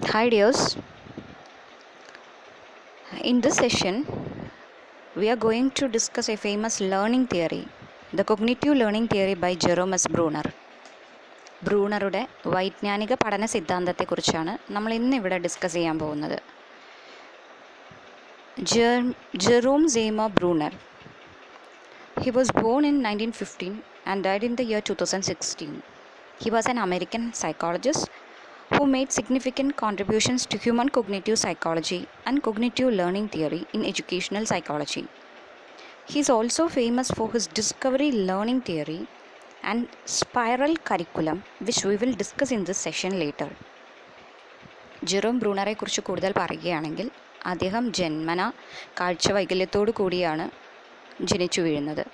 Hi dears, in this session we are going to discuss a famous learning theory, the cognitive learning theory by Jerome S. Bruner. ബ്രൂണറുടെ വൈജ്ഞാനിക പഠന സിദ്ധാന്തത്തെക്കുറിച്ചാണ് നമ്മൾ ഇന്നിവിടെ discuss ചെയ്യാൻ പോകുന്നത്. Jerome Zeymer Brunner. He was born in 1915 and died in the year 2016. He was an American psychologist who made significant contributions to human cognitive psychology and cognitive learning theory in educational psychology. He is also famous for his discovery learning theory and spiral curriculum, which we will discuss in this session later. Jerome ബ്രൂണറെ കുറിച്ച് കൂടുതൽ പറയുകയാണെങ്കിൽ അദ്ദേഹം ജന്മന കാഴ്ച വൈകല്യത്തോടു കൂടിയാണ് ജനിച്ചു വീഴുന്നത്.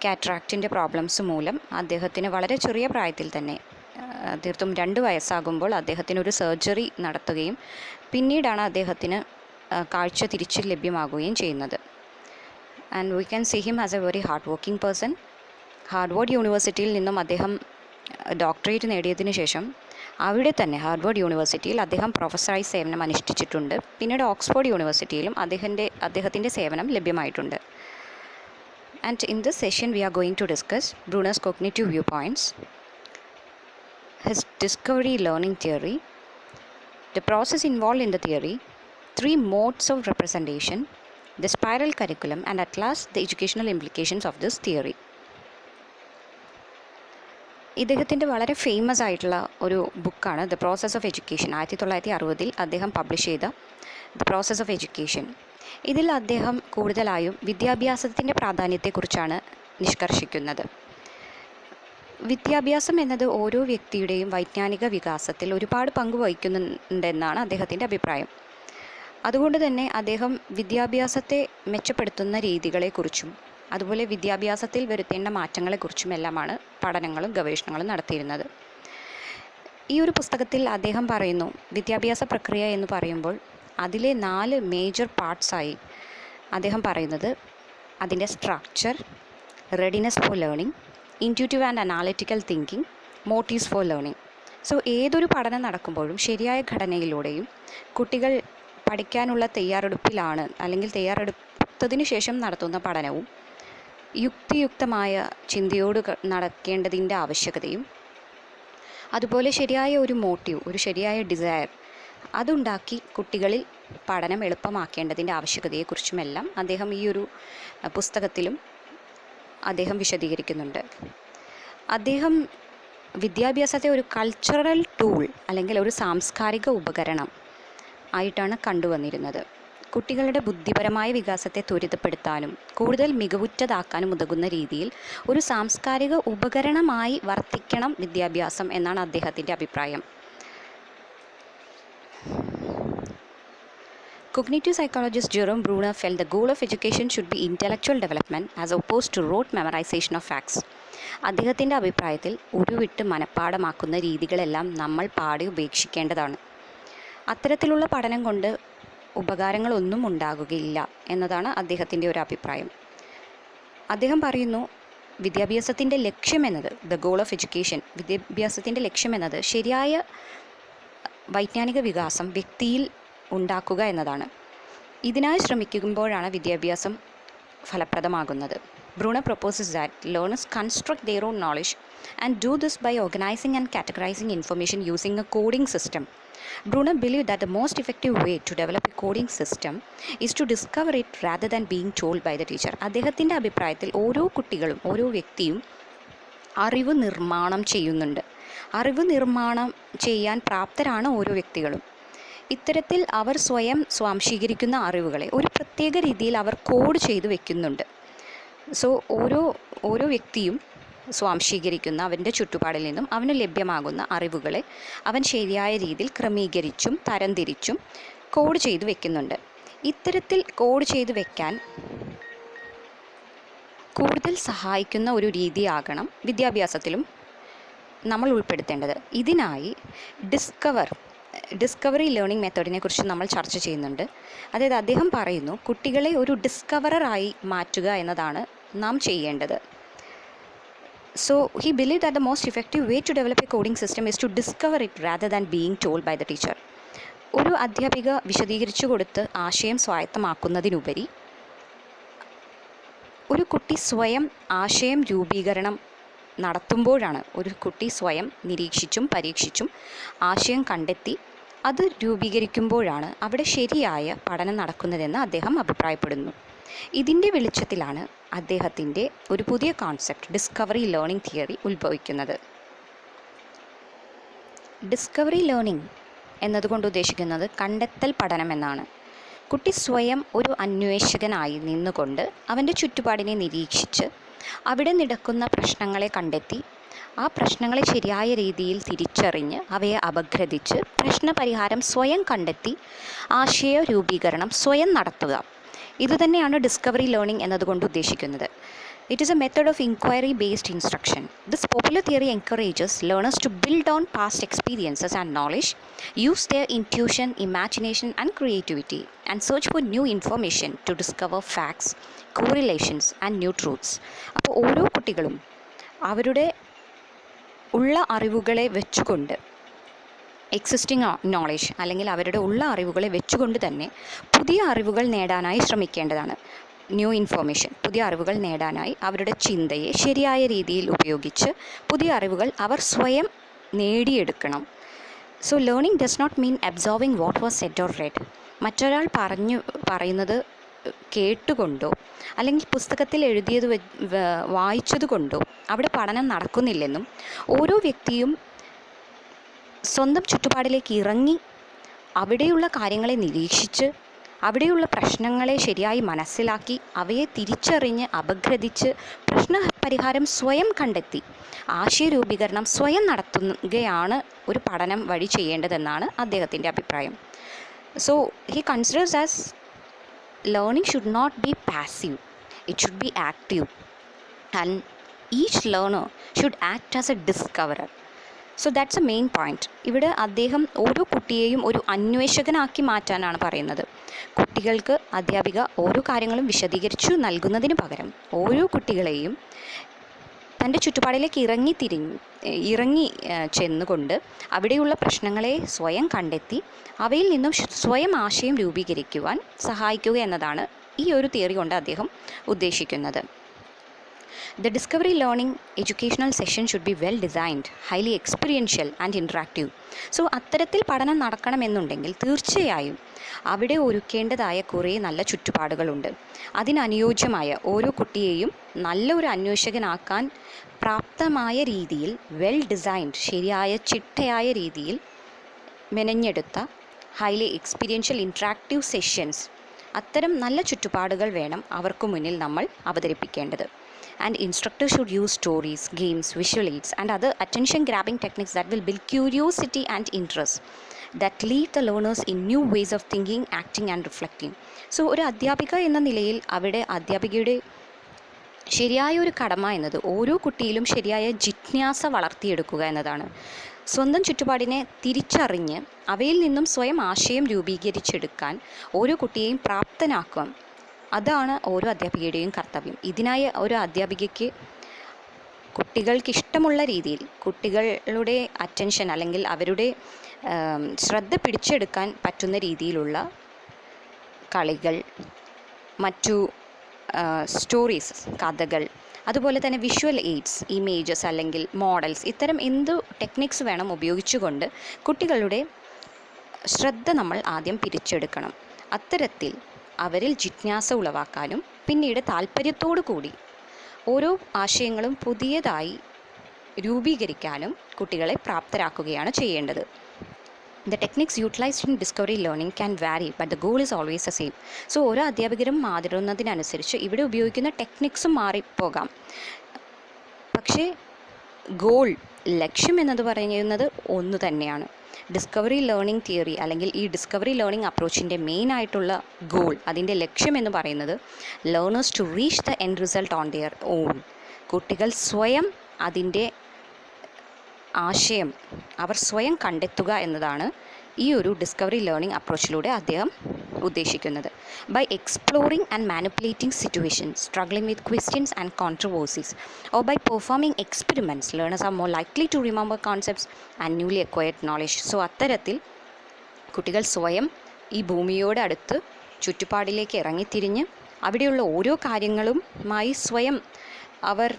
കാറ്ററാക്റ്റിൻ്റെ പ്രോബ്ലംസ് മൂലം അദ്ദേഹത്തിന് വളരെ ചെറിയ പ്രായത്തിൽ തന്നെ തീർത്തും 2 വയസ്സാകുമ്പോൾ അദ്ദേഹത്തിനൊരു സർജറി നടത്തുകയും പിന്നീടാണ് അദ്ദേഹത്തിന് കാഴ്ച തിരിച്ച് ലഭ്യമാകുകയും ചെയ്യുന്നത്. And we can see him as a very hard working person. Harvard യൂണിവേഴ്സിറ്റിയിൽ നിന്നും അദ്ദേഹം ഡോക്ടറേറ്റ് നേടിയതിനു ശേഷം അവിടെ തന്നെ ഹാർഡ്വേർഡ് യൂണിവേഴ്സിറ്റിയിൽ അദ്ദേഹം പ്രൊഫസറായി സേവനം അനുഷ്ഠിച്ചിട്ടുണ്ട്. പിന്നീട് ഓക്സ്ഫോർഡ് യൂണിവേഴ്സിറ്റിയിലും അദ്ദേഹത്തിൻ്റെ സേവനം ലഭ്യമായിട്ടുണ്ട്. And in this session we are going to discuss Bruner's cognitive view points, his discovery learning theory, the process involved in the theory, 3 modes of representation, the spiral curriculum, and at last the educational implications of this theory. ഇദ്ദേഹത്തിൻ്റെ വളരെ famous ആയിട്ടുള്ള ഒരു ബുക്കാണ് the process of education. 1960 അദ്ദേഹം publish ചെയ്ത the process of education. ഇതിൽ അദ്ദേഹം കൂടുതലായും വിദ്യാഭ്യാസത്തിൻ്റെ പ്രാധാന്യത്തെക്കുറിച്ചാണ് നിഷ്കർഷിക്കുന്നത്. വിദ്യാഭ്യാസം എന്നത് ഓരോ വ്യക്തിയുടെയും വൈജ്ഞാനിക വികാസത്തിൽ ഒരുപാട് പങ്ക് വഹിക്കുന്നുണ്ടെന്നാണ് അദ്ദേഹത്തിൻ്റെ അഭിപ്രായം. അതുകൊണ്ട് തന്നെ അദ്ദേഹം വിദ്യാഭ്യാസത്തെ മെച്ചപ്പെടുത്തുന്ന രീതികളെക്കുറിച്ചും അതുപോലെ വിദ്യാഭ്യാസത്തിൽ വരുത്തേണ്ട മാറ്റങ്ങളെക്കുറിച്ചുമെല്ലാമാണ് പഠനങ്ങളും ഗവേഷണങ്ങളും നടത്തിയിരുന്നത്. ഈ ഒരു പുസ്തകത്തിൽ അദ്ദേഹം പറയുന്നു, വിദ്യാഭ്യാസ പ്രക്രിയ എന്ന് പറയുമ്പോൾ അതിലെ 4 മേജർ പാർട്സായി അദ്ദേഹം പറയുന്നത് അതിൻ്റെ structure, readiness for learning, intuitive and analytical thinking, motifs for learning. So ഏതൊരു പഠനം നടക്കുമ്പോഴും ശരിയായ ഘടനയിലൂടെയും കുട്ടികൾ പഠിക്കാനുള്ള തയ്യാറെടുപ്പിലാണ് അല്ലെങ്കിൽ തയ്യാറെടുത്തതിനു ശേഷം നടത്തുന്ന പഠനവും യുക്തിയുക്തമായ ചിന്തയോട് നടക്കേണ്ടതിൻ്റെ ആവശ്യകതയും അതുപോലെ ശരിയായ ഒരു മോട്ടീവ്, ഒരു ശരിയായ ഡിസയർ അതുണ്ടാക്കി കുട്ടികളിൽ പഠനം എളുപ്പമാക്കേണ്ടതിൻ്റെ ആവശ്യകതയെക്കുറിച്ചുമെല്ലാം അദ്ദേഹം ഈ ഒരു പുസ്തകത്തിലും അദ്ദേഹം വിശദീകരിക്കുന്നുണ്ട്. അദ്ദേഹം വിദ്യാഭ്യാസത്തെ ഒരു കൾച്ചറൽ ടൂൾ അല്ലെങ്കിൽ ഒരു സാംസ്കാരിക ഉപകരണം ആയിട്ടാണ് കണ്ടുവന്നിരുന്നത്. കുട്ടികളുടെ ബുദ്ധിപരമായ വികാസത്തെ ത്വരിതപ്പെടുത്താനും കൂടുതൽ മികവുറ്റതാക്കാനും ഉതകുന്ന രീതിയിൽ ഒരു സാംസ്കാരിക ഉപകരണമായി വർത്തിക്കണം വിദ്യാഭ്യാസം എന്നാണ് അദ്ദേഹത്തിൻ്റെ അഭിപ്രായം. Cognitive psychologist Jerome Bruner felt the goal of education should be intellectual development as opposed to rote memorization of facts. അദ്ദേഹത്തിൻ്റെ അഭിപ്രായത്തിൽ ഉരുവിട്ട് മനഃപ്പാഠമാക്കുന്ന രീതികളെല്ലാം നമ്മൾ പാടെ ഉപേക്ഷിക്കേണ്ടതാണ്. അത്തരത്തിലുള്ള പഠനം കൊണ്ട് ഉപകാരങ്ങളൊന്നും ഉണ്ടാകുകയില്ല എന്നതാണ് അദ്ദേഹത്തിൻ്റെ ഒരു അഭിപ്രായം. അദ്ദേഹം പറയുന്നു, വിദ്യാഭ്യാസത്തിൻ്റെ ലക്ഷ്യമെന്നത് ദ ഗോൾ ഓഫ് എഡ്യൂക്കേഷൻ, വിദ്യാഭ്യാസത്തിൻ്റെ ലക്ഷ്യമെന്നത് ശരിയായ വൈജ്ഞാനിക വികാസം വ്യക്തിയിൽ ഉണ്ടാക്കുക എന്നതാണ്. ഇതിനായി ശ്രമിക്കുമ്പോഴാണ് വിദ്യാഭ്യാസം ഫലപ്രദമാകുന്നത്. Bruner proposes that learners construct their own knowledge and do this by organizing and categorizing information using a coding system. Bruner believed that the most effective way to develop a coding system is to discover it rather than being told by the teacher. അദ്ദേഹത്തിൻ്റെ അഭിപ്രായത്തിൽ ഓരോ കുട്ടികളും ഓരോ വ്യക്തിയും അറിവ് നിർമ്മാണം ചെയ്യുന്നുണ്ട്. അറിവ് നിർമ്മാണം ചെയ്യാൻ പ്രാപ്തരാണ് ഓരോ വ്യക്തികളും. ഇത്തരത്തിൽ അവർ സ്വയം സ്വാംശീകരിക്കുന്ന അറിവുകളെ ഒരു പ്രത്യേക രീതിയിൽ അവർ കോഡ് ചെയ്ത് വെക്കുന്നുണ്ട്. സോ ഓരോ വ്യക്തിയും സ്വാംശീകരിക്കുന്ന അവൻ്റെ ചുറ്റുപാടിൽ നിന്നും അവന് ലഭ്യമാകുന്ന അറിവുകളെ അവൻ ശരിയായ രീതിയിൽ ക്രമീകരിച്ചും തരംതിരിച്ചും കോഡ് ചെയ്ത് വെക്കുന്നുണ്ട്. ഇത്തരത്തിൽ കോഡ് ചെയ്ത് വെക്കാൻ കൂടുതൽ സഹായിക്കുന്ന ഒരു രീതിയാകണം വിദ്യാഭ്യാസത്തിലും നമ്മൾ ഉൾപ്പെടുത്തേണ്ടത്. ഇതിനായി ഡിസ്കവറി ലേണിംഗ് മെത്തേഡിനെ കുറിച്ച് നമ്മൾ ചർച്ച ചെയ്യുന്നുണ്ട്. അതായത് അദ്ദേഹം പറയുന്നു, കുട്ടികളെ ഒരു ഡിസ്കവററായി മാറ്റുക എന്നതാണ് നാം ചെയ്യേണ്ടത്. So he believed that the most effective way to develop a coding system is to discover it rather than being told by the teacher. ഒരു അധ്യാപിക വിശദീകരിച്ചു കൊടുത്ത് ആശയം സ്വായത്തമാക്കുന്നതിനുപരി ഒരു കുട്ടി സ്വയം ആശയം രൂപീകരണം നടത്തുമ്പോഴാണ്, ഒരു കുട്ടി സ്വയം നിരീക്ഷിച്ചും പരീക്ഷിച്ചും ആശയം കണ്ടെത്തി അത് രൂപീകരിക്കുമ്പോഴാണ് അവിടെ ശരിയായ പഠനം നടക്കുന്നതെന്ന് അദ്ദേഹം അഭിപ്രായപ്പെടുന്നു. ഇതിൻ്റെ വെളിച്ചത്തിലാണ് അദ്ദേഹത്തിൻ്റെ ഒരു പുതിയ കോൺസെപ്റ്റ് ഡിസ്കവറി ലേണിംഗ് തിയറി ഉത്ഭവിക്കുന്നത്. ഡിസ്കവറി ലേണിംഗ് എന്നതുകൊണ്ട് ഉദ്ദേശിക്കുന്നത് കണ്ടെത്തൽ പഠനം എന്നാണ്. കുട്ടി സ്വയം ഒരു അന്വേഷകനായി നിന്നുകൊണ്ട് അവൻ്റെ ചുറ്റുപാടിനെ നിരീക്ഷിച്ച് അവിടെ നടക്കുന്ന പ്രശ്നങ്ങളെ കണ്ടെത്തി ആ പ്രശ്നങ്ങളെ ശരിയായ രീതിയിൽ തിരിച്ചറിഞ്ഞ് അവയെ അപഗ്രഥിച്ച് പ്രശ്നപരിഹാരം സ്വയം കണ്ടെത്തി ആശയ രൂപീകരണം സ്വയം നടത്തുക. ഇതുതന്നെയാണ് ഡിസ്കവറി ലേണിംഗ് എന്നതുകൊണ്ട് ഉദ്ദേശിക്കുന്നത്. It is a method of inquiry-based instruction. This popular theory encourages learners to build on past experiences and knowledge, use their intuition, imagination, and creativity, and search for new information to discover facts, correlations, and new truths. അപ്പോൾ ഓരോ കുട്ടികളും അവരുടെ ഉള്ള അറിവുകളെ വെച്ചുകൊണ്ട്, existing knowledge അല്ലെങ്കിൽ അവരുടെ ഉള്ള അറിവുകളെ വെച്ചുകൊണ്ട് തന്നെ പുതിയ അറിവുകൾ നേടാനായി ശ്രമിക്കേണ്ടതാണ്. ന്യൂ ഇൻഫോർമേഷൻ, പുതിയ അറിവുകൾ നേടാനായി അവരുടെ ചിന്തയെ ശരിയായ രീതിയിൽ ഉപയോഗിച്ച് പുതിയ അറിവുകൾ അവർ സ്വയം നേടിയെടുക്കണം. So learning does not mean absorbing what was said or read. മറ്റൊരാൾ പറയുന്നത് കേട്ടുകൊണ്ടോ അല്ലെങ്കിൽ പുസ്തകത്തിൽ എഴുതിയത് വായിച്ചതുകൊണ്ടോ അവിടെ പഠനം നടക്കുന്നില്ലെന്നും, ഓരോ വ്യക്തിയും സ്വന്തം ചുറ്റുപാടിലേക്ക് ഇറങ്ങി അവിടെയുള്ള കാര്യങ്ങളെ നിരീക്ഷിച്ച് അവിടെയുള്ള പ്രശ്നങ്ങളെ ശരിയായി മനസ്സിലാക്കി അവയെ തിരിച്ചറിഞ്ഞ് അപഗ്രഥിച്ച് പ്രശ്നപരിഹാരം സ്വയം കണ്ടെത്തി ആശയരൂപീകരണം സ്വയം നടത്തുകയാണ് ഒരു പഠനം വഴി ചെയ്യേണ്ടതെന്നാണ് അദ്ദേഹത്തിൻ്റെ അഭിപ്രായം. So he considers as learning should not be passive, it should be active, and each learner should act as a discoverer. So that's a main point. ഇവിടെ അദ്ദേഹം ഓരോ കുട്ടിയെയും ഒരു അന്വേഷകനാക്കി മാറ്റാനാണ് പറയുന്നത്. കുട്ടികൾക്ക് അധ്യാപിക ഓരോ കാര്യങ്ങളും വിശദീകരിച്ചു നൽകുന്നതിന് പകരം ഓരോ കുട്ടികളെയും തൻ്റെ ചുറ്റുപാടിലേക്ക് ഇറങ്ങി ചെന്നുകൊണ്ട് അവിടെയുള്ള പ്രശ്നങ്ങളെ സ്വയം കണ്ടെത്തി അവയിൽ നിന്നും സ്വയം ആശയം രൂപീകരിക്കുവാൻ സഹായിക്കുക എന്നതാണ് ഈ ഒരു തിയറി കൊണ്ട് അദ്ദേഹം ഉദ്ദേശിക്കുന്നത്. The discovery learning educational session should be well designed, highly experiential and interactive. So അത്തരത്തിൽ പഠനം നടക്കണമെന്നുണ്ടെങ്കിൽ തീർച്ചയായും അവിടെ ഒരുക്കേണ്ടതായ കുറേ നല്ല ചുറ്റുപാടുകളുണ്ട്. അതിനനുയോജ്യമായ ഓരോ കുട്ടിയെയും നല്ലൊരു അന്വേഷകനാക്കാൻ പ്രാപ്തമായ രീതിയിൽ വെൽ ഡിസൈൻഡ്, ശരിയായ ചിട്ടയായ രീതിയിൽ മെനഞ്ഞെടുത്ത ഹൈലി എക്സ്പീരിയൻഷ്യൽ ഇൻട്രാക്റ്റീവ് സെഷൻസ്, അത്തരം നല്ല ചുറ്റുപാടുകൾ വേണം അവർക്ക് മുന്നിൽ നമ്മൾ അവതരിപ്പിക്കേണ്ടത്. And instructors should use stories, games, visual aids and other attention grabbing techniques that will build curiosity and interest that lead the learners in new ways of thinking, acting and reflecting. So ഒരു അധ്യാപിക എന്ന നിലയിൽ അവിടെ അധ്യാപികയുടെ ശരിയായ ഒരു കടമ എന്നത് ഓരോ കുട്ടിയിലും ശരിയായ ജിജ്ഞാസ വളർത്തിയെടുക്കുക എന്നതാണ്. സ്വന്തം ചുറ്റുപാടിനെ തിരിച്ചറിഞ്ഞ് അവയിൽ നിന്നും സ്വയം ആശയം രൂപീകരിച്ചെടുക്കാൻ ഓരോ കുട്ടിയെയും പ്രാപ്തനാക്കുക, അതാണ് ഓരോ അധ്യാപികയുടെയും കർത്തവ്യം. ഇതിനായി ഒരു അധ്യാപികയ്ക്ക് കുട്ടികൾക്ക് ഇഷ്ടമുള്ള രീതിയിൽ കുട്ടികളുടെ അറ്റൻഷൻ അല്ലെങ്കിൽ അവരുടെ ശ്രദ്ധ പിടിച്ചെടുക്കാൻ പറ്റുന്ന രീതിയിലുള്ള കളികൾ, മറ്റു സ്റ്റോറീസ്, കഥകൾ, അതുപോലെ തന്നെ വിഷ്വൽ എയ്ഡ്സ്, ഇമേജസ് അല്ലെങ്കിൽ മോഡൽസ്, ഇത്തരം എന്ത് ടെക്നിക്സ് വേണം ഉപയോഗിച്ചുകൊണ്ട് കുട്ടികളുടെ ശ്രദ്ധ നമ്മൾ ആദ്യം പിടിച്ചെടുക്കണം. അത്തരത്തിൽ അവരിൽ ജിജ്ഞാസ ഉളവാക്കാനും പിന്നീട് താല്പര്യത്തോടു കൂടി ഓരോ ആശയങ്ങളും പുതിയതായി രൂപീകരിക്കാനും കുട്ടികളെ പ്രാപ്തരാക്കുകയാണ് ചെയ്യേണ്ടത്. The techniques utilized in discovery learning can vary, but the goal is always the same. So ഓരോ അധ്യാപകരും മാറുന്നതിനനുസരിച്ച് ഇവിടെ ഉപയോഗിക്കുന്ന ടെക്നിക്സും മാറിപ്പോകാം. പക്ഷേ ലക്ഷ്യം എന്നത് പറയുന്നത് ഒന്ന് തന്നെയാണ്. ഡിസ്കവറി ലേണിംഗ് തിയറി അല്ലെങ്കിൽ ഈ ഡിസ്കവറി ലേണിംഗ് അപ്രോച്ചിൻ്റെ മെയിൻ ആയിട്ടുള്ള ഗോൾ, അതിൻ്റെ ലക്ഷ്യം എന്ന് പറയുന്നത് learners to reach the end result on their own. കുട്ടികൾ സ്വയം അതിൻ്റെ ആശയം അവർ സ്വയം കണ്ടെത്തുക എന്നതാണ് ഈ ഒരു ഡിസ്കവറി ലേണിംഗ് അപ്രോച്ചിലൂടെ അദ്ദേഹം ഉദ്ദേശിക്കുന്നത്. By exploring and manipulating situations, struggling with questions and controversies, or by performing experiments, learners are more likely to remember concepts and newly acquired knowledge. So അത്തരത്തിൽ കുട്ടികൾ സ്വയം ഈ ഭൂമിയോട് അടുത്ത് ചുറ്റുപാടിലേക്ക് ഇറങ്ങിത്തിരിഞ്ഞ് അവിടെയുള്ള ഓരോ കാര്യങ്ങളുമായി സ്വയം അവർ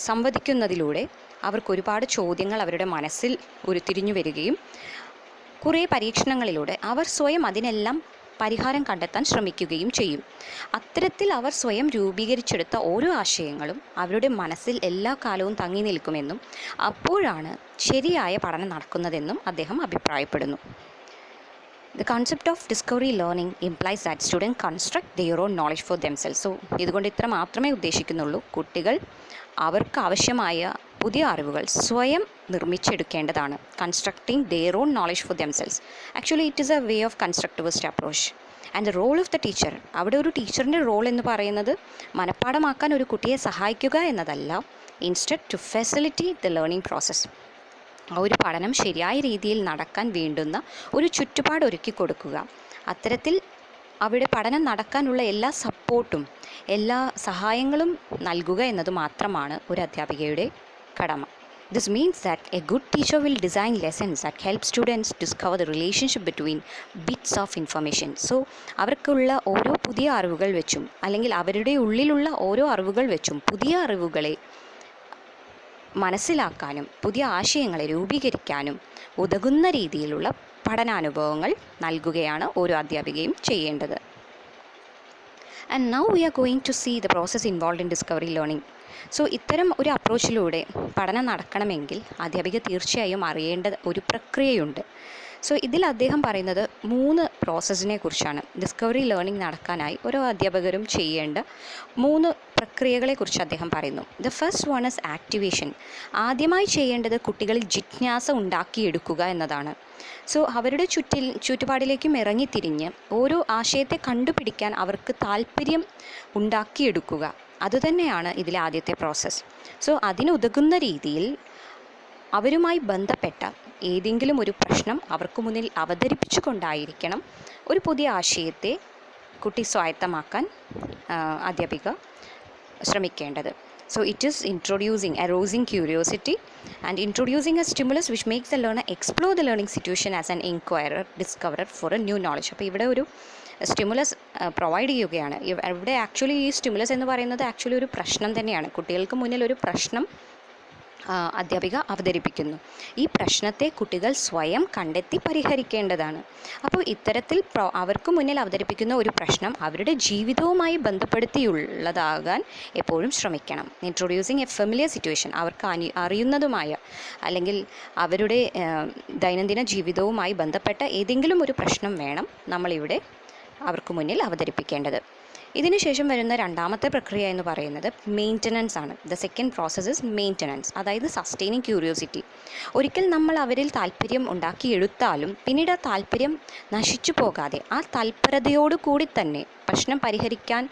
സംവദിക്കുന്നതിലൂടെ അവർക്ക് ഒരുപാട് ചോദ്യങ്ങൾ അവരുടെ മനസ്സിൽ ഉരുത്തിരിഞ്ഞു വരികയും കുറേ പരീക്ഷണങ്ങളിലൂടെ അവർ സ്വയം അതിനെല്ലാം പരിഹാരം കണ്ടെത്താൻ ശ്രമിക്കുകയും ചെയ്യും. അത്തരത്തിൽ അവർ സ്വയം രൂപീകരിച്ചെടുത്ത ഓരോ ആശയങ്ങളും അവരുടെ മനസ്സിൽ എല്ലാ കാലവും തങ്ങി നിൽക്കുമെന്നും അപ്പോഴാണ് ശരിയായ പഠനം നടക്കുന്നതെന്നും അദ്ദേഹം അഭിപ്രായപ്പെടുന്നു. The concept of discovery learning implies that students construct their own knowledge for themselves. So, ഇതുകൊണ്ട് ഇത്ര മാത്രമേ ഉദ്ദേശിക്കുന്നുള്ളൂ. കുട്ടികൾ അവർക്ക് ആവശ്യമായ പുതിയ അറിവുകൾ സ്വയം നിർമ്മിച്ചെടുക്കേണ്ടതാണ്. Constructing their own knowledge for themselves. Actually, it is a way of constructivist approach. And the role of the teacher, അവിടെ ഒരു ടീച്ചറിൻ്റെ റോൾ എന്ന് പറയുന്നത് മനഃപ്പാഠമാക്കാൻ ഒരു കുട്ടിയെ സഹായിക്കുക എന്നതല്ല, instead to facilitate the learning process. ആ ഒരു പഠനം ശരിയായ രീതിയിൽ നടക്കാൻ വേണ്ടുന്ന ഒരു ചുറ്റുപാട് ഒരുക്കി കൊടുക്കുക. അത്തരത്തിൽ അവിടെ പഠനം നടക്കാനുള്ള എല്ലാ സപ്പോർട്ടും എല്ലാ സഹായങ്ങളും നൽകുക എന്നത് മാത്രമാണ് ഒരു അധ്യാപികയുടെ കടമ. This means that a good teacher will design lessons that help students discover the relationship between bits of information. So, അവർക്കുള്ള ഓരോ പുതിയ അറിവുകൾ വെച്ചും അല്ലെങ്കിൽ അവരുടെ ഉള്ളിലുള്ള ഓരോ അറിവുകൾ വെച്ചും പുതിയ അറിവുകളെ മനസ്സിലാക്കാനും പുതിയ ആശയങ്ങളെ രൂപീകരിക്കാനും ഉതകുന്ന രീതിയിലുള്ള പഠനാനുഭവങ്ങൾ നൽകുകയാണ് ഓരോ അധ്യാപികയും ചെയ്യേണ്ടത്. And now we are going to see the process involve in discovery learning. So ഇത്തരം ഒരു അപ്രോച്ചിലൂടെ പഠനം നടക്കണമെങ്കിൽ അധ്യാപിക തീർച്ചയായും അറിയേണ്ട ഒരു പ്രക്രിയയുണ്ട്. സോ ഇതിൽ അദ്ദേഹം പറയുന്നത് 3 പ്രോസസ്സിനെ കുറിച്ചാണ്. ഡിസ്കവറി ലേണിംഗ് നടക്കാനായി ഓരോ അധ്യാപകരും ചെയ്യേണ്ട 3 പ്രക്രിയകളെക്കുറിച്ച് അദ്ദേഹം പറയുന്നു. The first one is activation. ആദ്യമായി ചെയ്യേണ്ടത് കുട്ടികളിൽ ജിജ്ഞാസ ഉണ്ടാക്കിയെടുക്കുക എന്നതാണ്. സോ അവരുടെ ചുറ്റുപാടിലേക്കും ഇറങ്ങിത്തിരിഞ്ഞ് ഓരോ ആശയത്തെ കണ്ടുപിടിക്കാൻ അവർക്ക് താല്പര്യം ഉണ്ടാക്കിയെടുക്കുക, അതുതന്നെയാണ് ഇതിലെ ആദ്യത്തെ പ്രോസസ്സ്. സോ അതിനുതകുന്ന രീതിയിൽ അവരുമായി ബന്ധപ്പെട്ട ഏതെങ്കിലും ഒരു പ്രശ്നം അവർക്ക് മുന്നിൽ അവതരിപ്പിച്ചു കൊണ്ടായിരിക്കണം ഒരു പുതിയ ആശയത്തെ കുട്ടി സ്വായത്തമാക്കാൻ അധ്യാപിക ശ്രമിക്കേണ്ടത്. So it is arousing curiosity and introducing a stimulus which makes the learner explore the learning situation as an inquirer, discoverer for a new knowledge. അപ്പോൾ ഇവിടെ ഒരു സ്റ്റിമുലസ് പ്രൊവൈഡ് ചെയ്യുകയാണ്. ഇവിടെ ആക്ച്വലി ഈ സ്റ്റിമുലസ് എന്ന് പറയുന്നത് ആക്ച്വലി ഒരു പ്രശ്നം തന്നെയാണ്. കുട്ടികൾക്ക് മുന്നിൽ ഒരു പ്രശ്നം അധ്യാപിക അവതരിപ്പിക്കുന്നു. ഈ പ്രശ്നത്തെ കുട്ടികൾ സ്വയം കണ്ടെത്തി പരിഹരിക്കേണ്ടതാണ്. അപ്പോൾ ഇത്തരത്തിൽ അവർക്ക് മുന്നിൽ അവതരിപ്പിക്കുന്ന ഒരു പ്രശ്നം അവരുടെ ജീവിതവുമായി ബന്ധപ്പെടുത്തിയുള്ളതാകാൻ എപ്പോഴും ശ്രമിക്കണം. ഇൻട്രൊഡ്യൂസിങ് എ ഫെമിലിയർ സിറ്റുവേഷൻ, അവർക്ക് അറിയുന്നതുമായ അല്ലെങ്കിൽ അവരുടെ ദൈനംദിന ജീവിതവുമായി ബന്ധപ്പെട്ട ഏതെങ്കിലും ഒരു പ്രശ്നം വേണം നമ്മളിവിടെ അവർക്ക് മുന്നിൽ അവതരിപ്പിക്കേണ്ടത്. ഇതിനുശേഷം വരുന്ന രണ്ടാമത്തെ പ്രക്രിയ എന്ന് പറയുന്നത് മെയിൻ്റനൻസ് ആണ്. The second process is maintenance, അതായത് സസ്റ്റെയിനിങ് ക്യൂരിയോസിറ്റി. ഒരിക്കൽ നമ്മൾ അവരിൽ താല്പര്യം ഉണ്ടാക്കിയെടുത്താലും പിന്നീട് ആ താല്പര്യം നശിച്ചു പോകാതെ ആ തൽപരതയോടു കൂടി തന്നെ പ്രശ്നം പരിഹരിക്കാൻ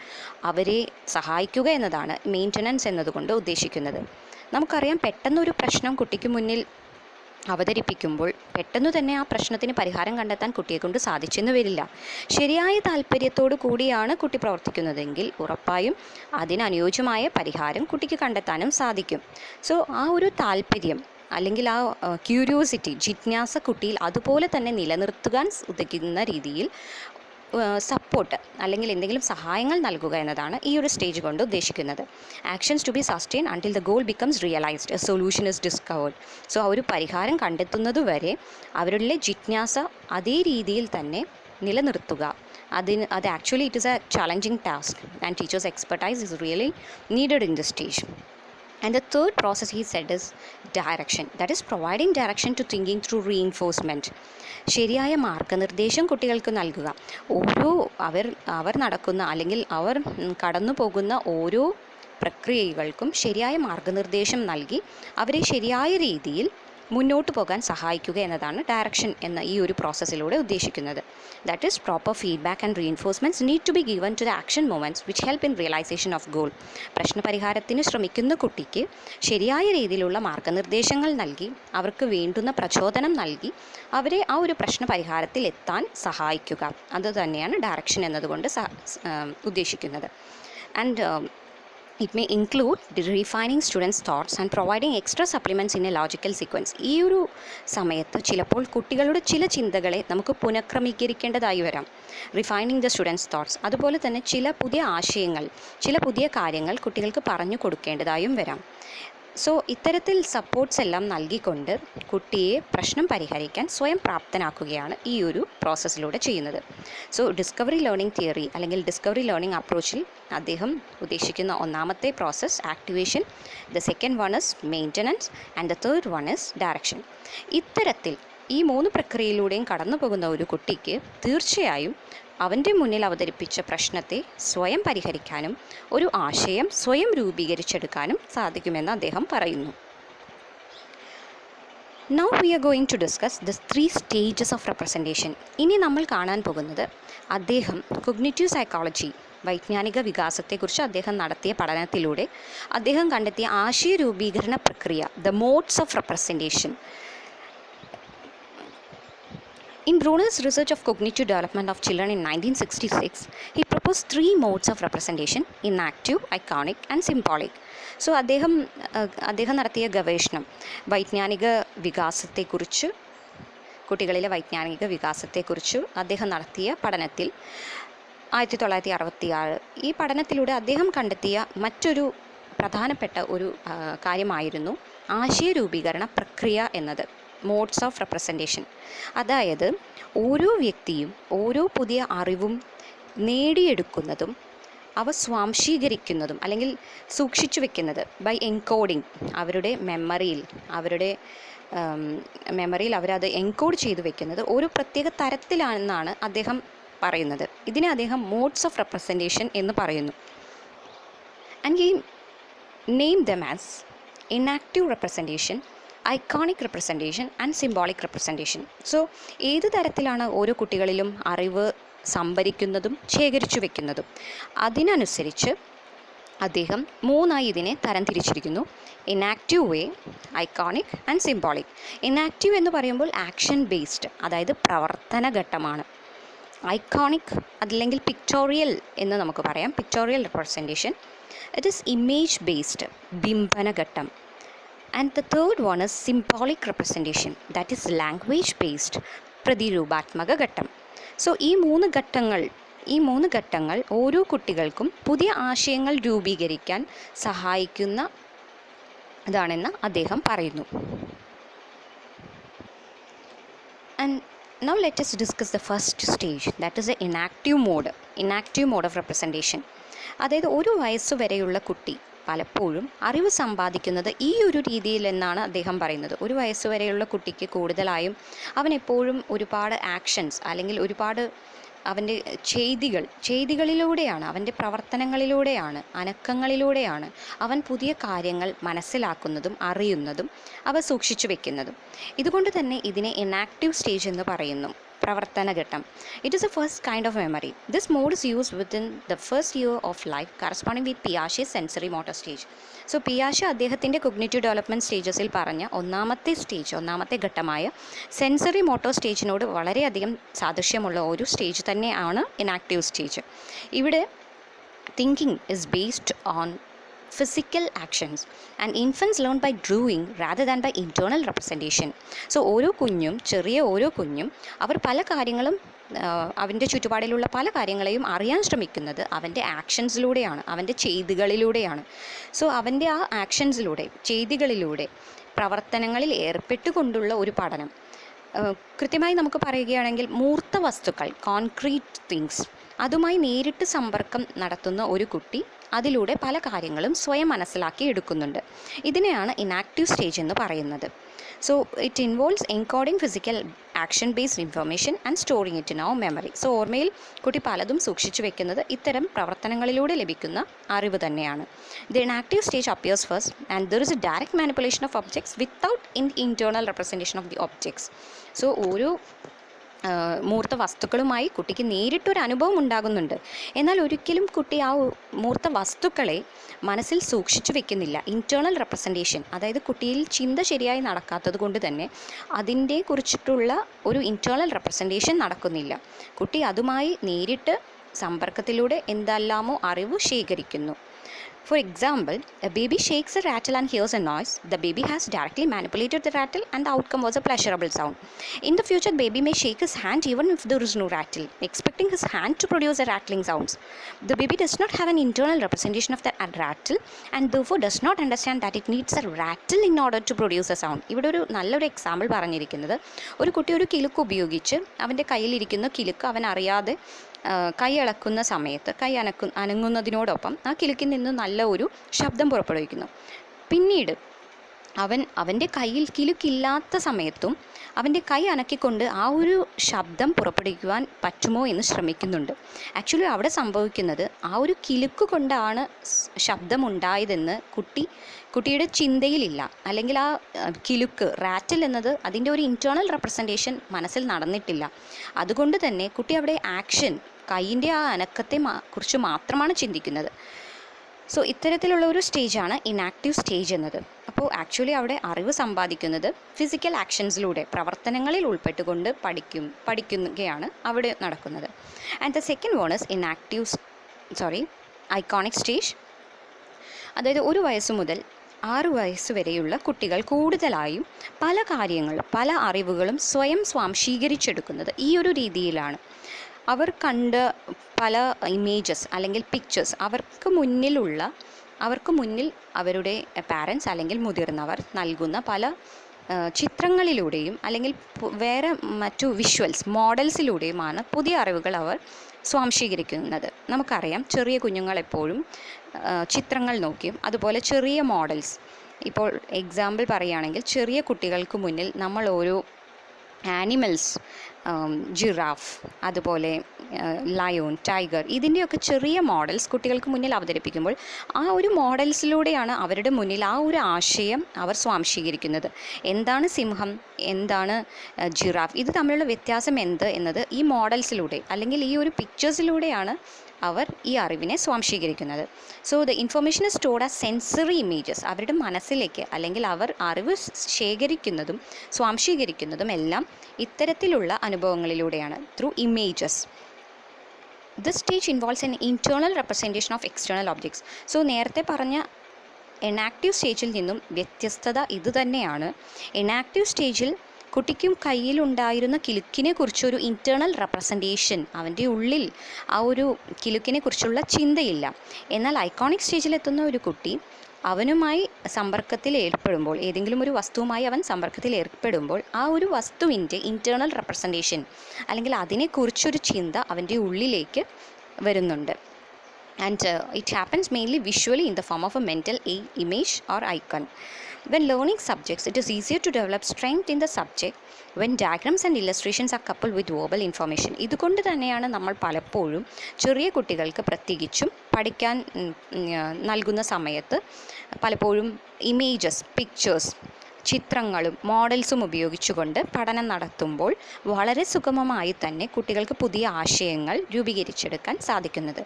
അവരെ സഹായിക്കുക എന്നതാണ് മെയിൻ്റനൻസ് എന്നതുകൊണ്ട് ഉദ്ദേശിക്കുന്നത്. നമുക്കറിയാം, പെട്ടെന്നൊരു പ്രശ്നം കുട്ടിക്ക് മുന്നിൽ അവതരിപ്പിക്കുമ്പോൾ പെട്ടെന്ന് തന്നെ ആ പ്രശ്നത്തിന് പരിഹാരം കണ്ടെത്താൻ കുട്ടിയെക്കൊണ്ട് സാധിച്ചെന്ന് വരില്ല. ശരിയായ താല്പര്യത്തോടു കൂടിയാണ് കുട്ടി പ്രവർത്തിക്കുന്നതെങ്കിൽ ഉറപ്പായും അതിനനുയോജ്യമായ പരിഹാരം കുട്ടിക്ക് കണ്ടെത്താനും സാധിക്കും. സോ ആ ഒരു താല്പര്യം അല്ലെങ്കിൽ ആ ക്യൂരിയോസിറ്റി, ജിജ്ഞാസ കുട്ടിയിൽ അതുപോലെ തന്നെ നിലനിർത്തുവാൻ ഉതകുന്ന രീതിയിൽ സപ്പോർട്ട് അല്ലെങ്കിൽ എന്തെങ്കിലും സഹായങ്ങൾ നൽകുക എന്നതാണ് ഈ ഒരു സ്റ്റേജ് കൊണ്ട് ഉദ്ദേശിക്കുന്നത്. Actions to be sustain until the goal becomes realised, a solution is discovered. So ആ ഒരു പരിഹാരം കണ്ടെത്തുന്നതുവരെ അവരുടെ ജിജ്ഞാസ അതേ രീതിയിൽ തന്നെ നിലനിർത്തുക. അത് actually it is A challenging task and teachers expertise is really needed in this stage. And the third process he said is direction, that is providing direction to thinking through reinforcement. ശരിയായ മാർഗനിർദ്ദേശം കുട്ടികൾക്ക് നൽകുക. ഓരോ അവർ നടക്കുന്ന അല്ലെങ്കിൽ അവർ കടന്നു പോകുന്ന ഓരോ പ്രക്രിയകൾക്കും ശരിയായ മാർഗനിർദ്ദേശം നൽകി അവരെ ശരിയായ രീതിയിൽ മുന്നോട്ട് പോകാൻ സഹായിക്കുക എന്നതാണ് ഡയറക്ഷൻ എന്ന ഈ ഒരു പ്രോസസ്സിലൂടെ ഉദ്ദേശിക്കുന്നത്. That is proper feedback and reinforcements need to be given to the action moments which help in realisation of goal. പ്രശ്നപരിഹാരത്തിന് ശ്രമിക്കുന്ന കുട്ടിക്ക് ശരിയായ രീതിയിലുള്ള മാർഗനിർദ്ദേശങ്ങൾ നൽകി അവർക്ക് വേണ്ടുന്ന പ്രചോദനം നൽകി അവരെ ആ ഒരു പ്രശ്നപരിഹാരത്തിൽ എത്താൻ സഹായിക്കുക. അത് തന്നെയാണ് ഡയറക്ഷൻ എന്നതുകൊണ്ട് ഉദ്ദേശിക്കുന്നത്. And it may include refining students thoughts and providing extra supplements in A logical sequence. ഈ ഒരു സമയത്ത് ചിലപ്പോൾ കുട്ടികളുടെ ചില ചിന്തകളെ നമുക്ക് പുനഃക്രമീകരിക്കേണ്ടതായി വരാം. റിഫൈനിങ് ദ സ്റ്റുഡൻസ് തോട്ട്സ്, അതുപോലെ തന്നെ ചില പുതിയ ആശയങ്ങൾ, ചില പുതിയ കാര്യങ്ങൾ കുട്ടികൾക്ക് പറഞ്ഞു കൊടുക്കേണ്ടതായും വരാം. സോ ഇത്തരത്തിൽ സപ്പോർട്ട്സ് എല്ലാം നൽകിക്കൊണ്ട് കുട്ടിയെ പ്രശ്നം പരിഹരിക്കാൻ സ്വയം പ്രാപ്തനാക്കുകയാണ് ഈ ഒരു പ്രോസസ്സിലൂടെ ചെയ്യുന്നത്. സോ ഡിസ്കവറി ലേണിംഗ് തിയറി അല്ലെങ്കിൽ ഡിസ്കവറി ലേണിംഗ് അപ്രോച്ചിൽ അദ്ദേഹം ഉദ്ദേശിക്കുന്ന ഒന്നാമത്തെ process activation, the second one is maintenance and the third one is direction. ഇത്തരത്തിൽ ഈ 3 പ്രക്രിയയിലൂടെയും കടന്നു പോകുന്ന ഒരു കുട്ടിക്ക് തീർച്ചയായും അവൻ്റെ മുന്നിൽ അവതരിപ്പിച്ച പ്രശ്നത്തെ സ്വയം പരിഹരിക്കാനും ഒരു ആശയം സ്വയം രൂപീകരിച്ചെടുക്കാനും സാധിക്കുമെന്ന് അദ്ദേഹം പറയുന്നു. Now we are going to discuss the 3 stages of representation. ഇനി നമ്മൾ കാണാൻ പോകുന്നത് അദ്ദേഹം കോഗ്നിറ്റീവ് സൈക്കോളജി, വൈജ്ഞാനിക വികാസത്തെക്കുറിച്ച് അദ്ദേഹം നടത്തിയ പഠനത്തിലൂടെ അദ്ദേഹം കണ്ടെത്തിയ ആശയ രൂപീകരണ പ്രക്രിയ, the modes of representation. In Bruner's research of cognitive development of children in 1966, he proposed 3 modes of representation: inactive, iconic and symbolic. So അദ്ദേഹം നടത്തിയ ഗവേഷണം വൈജ്ഞാനിക വികാസത്തെക്കുറിച്ച്, കുട്ടികളിലെ വൈജ്ഞാനിക വികാസത്തെക്കുറിച്ച് അദ്ദേഹം നടത്തിയ പഠനത്തിൽ 1966 ഈ പഠനത്തിലൂടെ അദ്ദേഹം കണ്ടെത്തിയ മറ്റൊരു പ്രധാനപ്പെട്ട ഒരു കാര്യമായിരുന്നു ആശയ രൂപീകരണ പ്രക്രിയ എന്നത്, മോഡ്സ് ഓഫ് റെപ്രസെൻറ്റേഷൻ. അതായത് ഓരോ വ്യക്തിയും ഓരോ പുതിയ അറിവും നേടിയെടുക്കുന്നതും അവ സ്വാംശീകരിക്കുന്നതും അല്ലെങ്കിൽ സൂക്ഷിച്ചു വെക്കുന്നത് ബൈ എൻകോഡിങ്, അവരുടെ മെമ്മറിയിൽ അവരത് എൻകോഡ് ചെയ്തു വെക്കുന്നത് ഒരു പ്രത്യേക തരത്തിലാണെന്നാണ് അദ്ദേഹം പറയുന്നത്. ഇതിനെ അദ്ദേഹം മോഡ്സ് ഓഫ് റെപ്രസെൻറ്റേഷൻ എന്ന് പറയുന്നു. And he name them as inactive representation, iconic representation and symbolic representation. So ഏത് തരത്തിലാണ് ഓരോ കുട്ടികളിലും അറിവ് സംഭരിക്കുന്നതും ശേഖരിച്ചു വെക്കുന്നതും അതിനനുസരിച്ച് അദ്ദേഹം 3ആയി ഇതിനെ തരംതിരിച്ചിരിക്കുന്നു: inactive way, iconic and symbolic. Inactive എന്ന് പറയുമ്പോൾ ആക്ഷൻ ബേസ്ഡ്, അതായത് പ്രവർത്തന ഘട്ടമാണ്. ഐക്കോണിക് അതല്ലെങ്കിൽ പിക്ടോറിയൽ എന്ന് നമുക്ക് പറയാം, pictorial representation. It is image based, ബിംബന ഘട്ടം. And the third one is symbolic representation, that is language based, പ്രതിരൂപാത്മക ഘട്ടം. സോ ഈ മൂന്ന് ഘട്ടങ്ങൾ ഓരോ കുട്ടികൾക്കും പുതിയ ആശയങ്ങൾ രൂപീകരിക്കാൻ സഹായിക്കുന്ന ഇതാണെന്ന് അദ്ദേഹം പറയുന്നു. And now let us discuss the first stage, that is the inactive mode of representation. അതായത് ഒരു വയസ്സ് വരെയുള്ള കുട്ടി പലപ്പോഴും അറിവ് സമ്പാദിക്കുന്നത് ഈ ഒരു രീതിയിൽ എന്നാണ് അദ്ദേഹം പറയുന്നത്. ഒരു വയസ്സ് വരെയുള്ള കുട്ടിക്ക് കൂടുതലായും അവൻ എപ്പോഴും ഒരുപാട് ആക്ഷൻസ് അല്ലെങ്കിൽ ഒരുപാട് അവൻ്റെ ചെയ്തികളിലൂടെയാണ്, അവൻ്റെ പ്രവർത്തനങ്ങളിലൂടെയാണ്, അനക്കങ്ങളിലൂടെയാണ് അവൻ പുതിയ കാര്യങ്ങൾ മനസ്സിലാക്കുന്നതും അറിയുന്നതും അവ സൂക്ഷിച്ചു വെക്കുന്നതും. ഇതുകൊണ്ട് തന്നെ ഇതിനെ ഇനാക്റ്റീവ് സ്റ്റേജ് എന്ന് പറയുന്നു, പ്രവർത്തനഘട്ടം. It is A first kind of memory. This mode is used within the first year of life corresponding with പിയാഷെ sensory motor stage. So പിയാഷെ അദ്ദേഹത്തിൻ്റെ കോഗ്നിറ്റീവ് ഡെവലപ്മെൻറ്റ് സ്റ്റേജസിൽ പറഞ്ഞ ഒന്നാമത്തെ ഘട്ടമായ സെൻസറി മോട്ടോർ സ്റ്റേജിനോട് വളരെയധികം സാദൃശ്യമുള്ള ഒരു സ്റ്റേജ് തന്നെയാണ് ഇനാക്റ്റീവ് സ്റ്റേജ്. ഇവിടെ thinking is based on physical actions and infants learn by doing rather than by internal representation. So ചെറിയ ഓരോ കുഞ്ഞും അവർ പല കാര്യങ്ങളും അവൻ്റെ ചുറ്റുപാടിലുള്ള പല കാര്യങ്ങളെയും അറിയാൻ ശ്രമിക്കുന്നത് അവൻ്റെ ആക്ഷൻസിലൂടെയാണ്, അവൻ്റെ ചെയ്തികളിലൂടെയാണ്. സോ അവൻ്റെ ആ ആക്ഷൻസിലൂടെ, ചെയ്തികളിലൂടെ, പ്രവർത്തനങ്ങളിൽ ഏർപ്പെട്ടുകൊണ്ടുള്ള ഒരു പഠനം. കൃത്യമായി നമുക്ക് പറയുകയാണെങ്കിൽ മൂർത്ത വസ്തുക്കൾ, കോൺക്രീറ്റ് തിങ്സ്, അതുമായി നേരിട്ട് സമ്പർക്കം നടത്തുന്ന ഒരു കുട്ടി അതിലൂടെ പല കാര്യങ്ങളും സ്വയം മനസ്സിലാക്കി എടുക്കുന്നുണ്ട്. ഇതിനെയാണ് ഇനാക്റ്റീവ് സ്റ്റേജ് എന്ന് പറയുന്നത്. So it involves encoding physical action based information and storing it in our memory. So ഓർമ്മയിൽ കുട്ടി പലതും സൂക്ഷിച്ചു വെക്കുന്നത് ഇത്തരം പ്രവർത്തനങ്ങളിലൂടെ ലഭിക്കുന്ന അറിവ് തന്നെയാണ്. The inactive stage appears first and there is A direct manipulation of objects without internal representation of the objects. So ഓരോ മൂർത്ത വസ്തുക്കളുമായി കുട്ടിക്ക് നേരിട്ടൊരു അനുഭവം ഉണ്ടാകുന്നുണ്ട്. എന്നാൽ ഒരിക്കലും കുട്ടി ആ മൂർത്ത വസ്തുക്കളെ മനസ്സിൽ സൂക്ഷിച്ചു വെക്കുന്നില്ല. ഇൻറ്റേർണൽ റെപ്രസെൻറ്റേഷൻ, അതായത് കുട്ടിയിൽ ചിന്ത ശരിയായി നടക്കാത്തത് കൊണ്ട് തന്നെ അതിൻ്റെ കുറിച്ചിട്ടുള്ള ഒരു ഇൻറ്റേർണൽ റെപ്രസെൻറ്റേഷൻ നടക്കുന്നില്ല. കുട്ടി അതുമായി നേരിട്ട് സമ്പർക്കത്തിലൂടെ എന്തെല്ലാമോ അറിവ് ശേഖരിക്കുന്നു. For example, a baby shakes a rattle and hears a noise. The baby has directly manipulated the rattle and the outcome was a pleasurable sound. In the future, the baby may shake his hand even if there is no rattle, expecting his hand to produce a rattling sounds. The baby does not have an internal representation of the rattle and therefore does not understand that it needs a rattle in order to produce a sound. ഇവിടെ ഒരു നല്ലൊരു example പറഞ്ഞിരിക്കുന്നത്, ഒരു കുട്ടി ഒരു കിലുക്ക് ഉപയോഗിച്ച് അവൻ്റെ കയ്യിലിരിക്കുന്ന കിലുക്ക് അവൻ അറിയാതെ കൈ ഇളക്കുന്ന സമയത്ത് അനങ്ങുന്നതിനോടൊപ്പം ആ കിലുക്കിൽ നിന്ന് നല്ല ഒരു ശബ്ദം പുറപ്പെടുവിക്കുന്നു. പിന്നീട് അവൻ്റെ കയ്യിൽ കിലുക്കില്ലാത്ത സമയത്തും അവൻ്റെ കൈ അനക്കിക്കൊണ്ട് ആ ഒരു ശബ്ദം പുറപ്പെടുവിക്കുവാൻ പറ്റുമോ എന്ന് ശ്രമിക്കുന്നുണ്ട്. ആക്ച്വലി അവിടെ സംഭവിക്കുന്നത് ആ ഒരു കിലുക്ക് കൊണ്ടാണ് ശബ്ദമുണ്ടായതെന്ന് കുട്ടിയുടെ ചിന്തയിലില്ല. അല്ലെങ്കിൽ ആ കിലുക്ക് റാറ്റിൽ എന്നത് അതിൻ്റെ ഒരു ഇൻറ്റേർണൽ റെപ്രസെൻറ്റേഷൻ മനസ്സിൽ നടന്നിട്ടില്ല. അതുകൊണ്ട് തന്നെ കുട്ടി അവിടെ ആക്ഷൻ കൈയിൻ്റെ ആ അനക്കത്തെ കുറിച്ച് മാത്രമാണ് ചിന്തിക്കുന്നത്. സോ ഇത്തരത്തിലുള്ള ഒരു സ്റ്റേജാണ് ഇനാക്റ്റീവ് സ്റ്റേജ് എന്നത്. അപ്പോൾ ആക്ച്വലി അവിടെ അറിവ് സമ്പാദിക്കുന്നത് ഫിസിക്കൽ ആക്ഷൻസിലൂടെ പ്രവർത്തനങ്ങളിൽ ഉൾപ്പെട്ടുകൊണ്ട് പഠിക്കുകയാണ് അവിടെ നടക്കുന്നത്. And the second one is iconic stage. അതായത് 1 വയസ്സ് മുതൽ 6 വയസ്സ് വരെയുള്ള കുട്ടികൾ കൂടുതലായും പല കാര്യങ്ങളും പല അറിവുകളും സ്വയം സ്വാംശീകരിച്ചെടുക്കുന്നത് ഈ ഒരു രീതിയിലാണ്. അവർ കണ്ട പല ഇമേജസ് അല്ലെങ്കിൽ പിക്ചേഴ്സ് അവർക്ക് മുന്നിൽ അവരുടെ പാരൻസ് അല്ലെങ്കിൽ മുതിർന്നവർ നൽകുന്ന പല ചിത്രങ്ങളിലൂടെയും അല്ലെങ്കിൽ വേറെ മറ്റു വിഷ്വൽസ് മോഡൽസിലൂടെയുമാണ് പുതിയ അറിവുകൾ അവർ സ്വാംശീകരിക്കുന്നത്. നമുക്കറിയാം, ചെറിയ കുഞ്ഞുങ്ങളെപ്പോഴും ചിത്രങ്ങൾ നോക്കിയും അതുപോലെ ചെറിയ മോഡൽസ്, ഇപ്പോൾ എക്സാമ്പിൾ പറയുകയാണെങ്കിൽ ചെറിയ കുട്ടികൾക്ക് മുന്നിൽ നമ്മൾ ഓരോ ആനിമൽസ്, ജിറാഫ്, അതുപോലെ ലയോൺ, ടൈഗർ, ഇതിൻ്റെയൊക്കെ ചെറിയ മോഡൽസ് കുട്ടികൾക്ക് മുന്നിൽ അവതരിപ്പിക്കുമ്പോൾ ആ ഒരു മോഡൽസിലൂടെയാണ് അവരുടെ മുന്നിൽ ആ ഒരു ആശയം അവർ സ്വാംശീകരിക്കുന്നത്. എന്താണ് സിംഹം, എന്താണ് ജിറാഫ്, ഇത് തമ്മിലുള്ള വ്യത്യാസം എന്ത് എന്നത് ഈ മോഡൽസിലൂടെ അല്ലെങ്കിൽ ഈ ഒരു പിക്ചേഴ്സിലൂടെയാണ് അവർ ഈ അറിവിനെ സ്വാംശീകരിക്കുന്നത്. So the information is stored as sensory images. അവരുടെ മനസ്സിലേക്ക് അല്ലെങ്കിൽ അവർ അറിവ് ശേഖരിക്കുന്നതും സ്വാംശീകരിക്കുന്നതും എല്ലാം ഇത്തരത്തിലുള്ള അനുഭവങ്ങളിലൂടെയാണ്, through images. This stage involves an internal representation of external objects. So നേരത്തെ പറഞ്ഞ ഇനാക്റ്റീവ് സ്റ്റേജിൽ നിന്നും വ്യത്യസ്തത ഇത് തന്നെയാണ്. ഇനാക്റ്റീവ് സ്റ്റേജിൽ കുട്ടിക്കും കയ്യിലുണ്ടായിരുന്ന കിലുക്കിനെ കുറിച്ചൊരു ഇൻറ്റേർണൽ റെപ്രസെൻറ്റേഷൻ, അവൻ്റെ ഉള്ളിൽ ആ ഒരു കിലുക്കിനെ കുറിച്ചുള്ള ചിന്തയില്ല. എന്നാൽ ഐക്കോണിക് സ്റ്റേജിലെത്തുന്ന ഒരു കുട്ടി അവനുമായി സമ്പർക്കത്തിൽ ഏർപ്പെടുമ്പോൾ, ഏതെങ്കിലും ഒരു വസ്തുവുമായി അവൻ സമ്പർക്കത്തിൽ ഏർപ്പെടുമ്പോൾ ആ ഒരു വസ്തുവിൻ്റെ ഇൻറ്റേർണൽ റെപ്രസെൻറ്റേഷൻ അല്ലെങ്കിൽ അതിനെക്കുറിച്ചൊരു ചിന്ത അവൻ്റെ ഉള്ളിലേക്ക് വരുന്നുണ്ട്. And it happens mainly visually in the form of a mental image or icon. When learning subjects, it is easier to develop strength in the subject when diagrams and illustrations are coupled with verbal information. ഇതുകൊണ്ട് തന്നെയാണ് നമ്മൾ പലപ്പോഴും ചെറിയ കുട്ടികൾക്ക് പ്രത്യേകിച്ചും പഠിക്കാൻ നൽകുന്ന സമയത്ത് പലപ്പോഴും ഇമേജസ്, പിക്ചേഴ്സ്, ചിത്രങ്ങളും മോഡൽസും ഉപയോഗിച്ചുകൊണ്ട് പഠനം നടത്തുമ്പോൾ വളരെ സുഗമമായി തന്നെ കുട്ടികൾക്ക് പുതിയ ആശയങ്ങൾ രൂപീകരിച്ചെടുക്കാൻ സാധിക്കുന്നത്.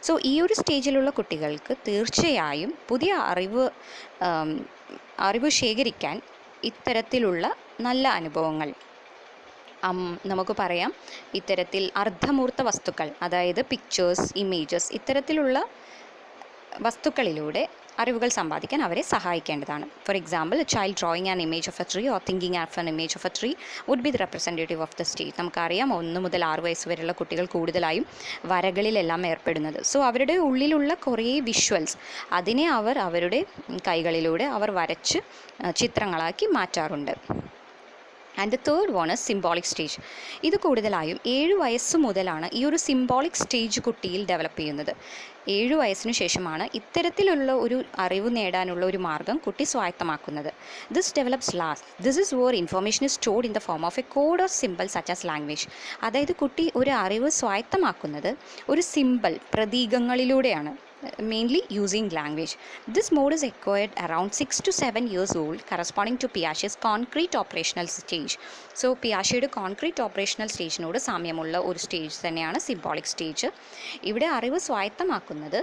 സോ ഈ ഒരു സ്റ്റേജിലുള്ള കുട്ടികൾക്ക് തീർച്ചയായും പുതിയ അറിവ് ശേഖരിക്കാൻ ഇത്തരത്തിലുള്ള നല്ല അനുഭവങ്ങൾ, നമുക്ക് പറയാം, ഇത്തരത്തിൽ അർദ്ധമൂർത്ത വസ്തുക്കൾ, അതായത് പിക്ചേഴ്സ്, ഇമേജസ്, ഇത്തരത്തിലുള്ള വസ്തുക്കളിലൂടെ അറിവുകൾ സമ്പാദിക്കാൻ അവരെ സഹായിക്കേണ്ടതാണ്. For example, a child drawing an image of a tree or thinking of an image of a tree would be the representative of the stage. നമുക്കറിയാം, 1 മുതൽ 6 വയസ്സ് വരെയുള്ള കുട്ടികൾ കൂടുതലായും വരകളിലെല്ലാം ഏർപ്പെടുന്നത്. സോ അവരുടെ ഉള്ളിലുള്ള കുറേ വിഷ്വൽസ് അതിനെ അവർ അവരുടെ കൈകളിലൂടെ അവർ വരച്ച് ചിത്രങ്ങളാക്കി മാറ്റാറുണ്ട്. And the third one is symbolic stage. ഇത് കൂടുതലായും 7 വയസ്സ് മുതലാണ് ഈ ഒരു സിംബോളിക് സ്റ്റേജ് കുട്ടിയിൽ ഡെവലപ്പ് ചെയ്യുന്നത്. 7 വയസ്സിന് ശേഷമാണ് ഇത്തരത്തിലുള്ള ഒരു അറിവ് നേടാനുള്ള ഒരു മാർഗം കുട്ടി സ്വായത്തമാക്കുന്നത്. This develops last. This is where information is stored in the form of a code or symbol such as language. അതായത് കുട്ടി ഒരു അറിവ് സ്വായത്തമാക്കുന്നത് ഒരു സിമ്പിൾ, പ്രതീകങ്ങളിലൂടെയാണ്, mainly using language. This mode is acquired around 6 to 7 years old, corresponding to Piaget's concrete operational stage. So പിയാഷെയുടെ concrete operational സ്റ്റേജിനോട് സാമ്യമുള്ള ഒരു സ്റ്റേജ് തന്നെയാണ് സിംബോളിക് സ്റ്റേജ്. ഇവിടെ അറിവ് സ്വായത്തമാക്കുന്നത്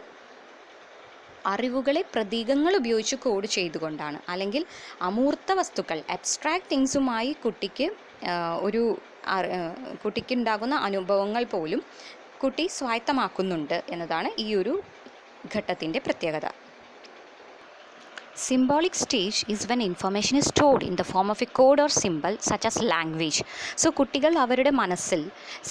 അറിവുകളെ പ്രതീകങ്ങൾ ഉപയോഗിച്ച് കോഡ് ചെയ്തുകൊണ്ടാണ്, അല്ലെങ്കിൽ അമൂർത്ത വസ്തുക്കൾ, അബ്സ്ട്രാക്ട് തിങ്സുമായി കുട്ടിക്കുണ്ടാകുന്ന അനുഭവങ്ങൾ പോലും കുട്ടി സ്വായത്തമാക്കുന്നുണ്ട് എന്നതാണ് ഈ ഒരു ഘട്ടത്തിൻ്റെ പ്രത്യേകത. Symbolic stage is when information is stored in the form of a code or symbol such as language. So കുട്ടികൾ അവരുടെ മനസ്സിൽ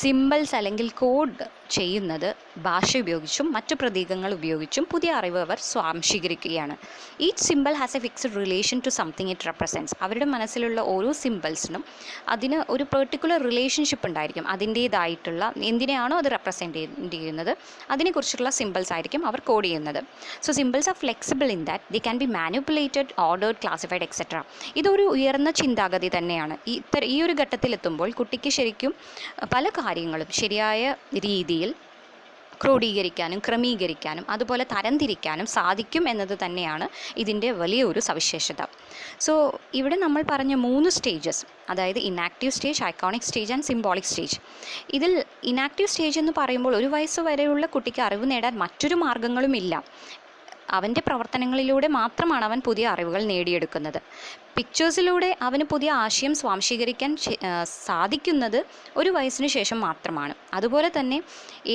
സിമ്പിൾസ് അല്ലെങ്കിൽ കോഡ് ചെയ്യുന്നത് ഭാഷ ഉപയോഗിച്ചും മറ്റു പ്രതീകങ്ങൾ ഉപയോഗിച്ചും പുതിയ അറിവ് അവർ സ്വാംശീകരിക്കുകയാണ്. Each symbol has a fixed relation to something it represents. അവരുടെ മനസ്സിലുള്ള ഓരോ സിമ്പിൾസിനും അതിന് ഒരു പെർട്ടിക്കുലർ റിലേഷൻഷിപ്പ് ഉണ്ടായിരിക്കും. അതിൻ്റേതായിട്ടുള്ള എന്തിനെയാണോ അത് റെപ്രസെൻറ്റ് ചെയ്യുന്നത് അതിനെക്കുറിച്ചുള്ള സിമ്പിൾസ് ആയിരിക്കും അവർ കോഡ് ചെയ്യുന്നത്. So symbols R flexible in that they can be manipulated, ordered, classified etcetera. ഇതൊരു ഉയർന്ന ചിന്താഗതി തന്നെയാണ്. ഈ ഒരു ഘട്ടത്തിലെത്തുമ്പോൾ കുട്ടിക്ക് ശരിക്കും പല കാര്യങ്ങളും ശരിയായ രീതിയിൽ ക്രോഡീകരിക്കാനും ക്രമീകരിക്കാനും അതുപോലെ തരംതിരിക്കാനും സാധിക്കും എന്നത് തന്നെയാണ് ഇതിൻ്റെ വലിയൊരു സവിശേഷത. സോ ഇവിടെ നമ്മൾ പറഞ്ഞ 3 സ്റ്റേജസ്, അതായത് enactive stage, iconic stage and symbolic stage. ഇതിൽ ഇനാക്റ്റീവ് സ്റ്റേജ് എന്ന് പറയുമ്പോൾ ഒരു വയസ്സ് വരെയുള്ള കുട്ടിക്ക് അറിവ് നേടാൻ മറ്റൊരു മാർഗ്ഗങ്ങളുമില്ല. അവൻ്റെ പ്രവർത്തനങ്ങളിലൂടെ മാത്രമാണ് അവൻ പുതിയ അറിവുകൾ നേടിയെടുക്കുന്നത്. പിക്ചേഴ്സിലൂടെ അവന് പുതിയ ആശയം സ്വാംശീകരിക്കാൻ സാധിക്കുന്നത് ഒരു വയസ്സിന് ശേഷം മാത്രമാണ്. അതുപോലെ തന്നെ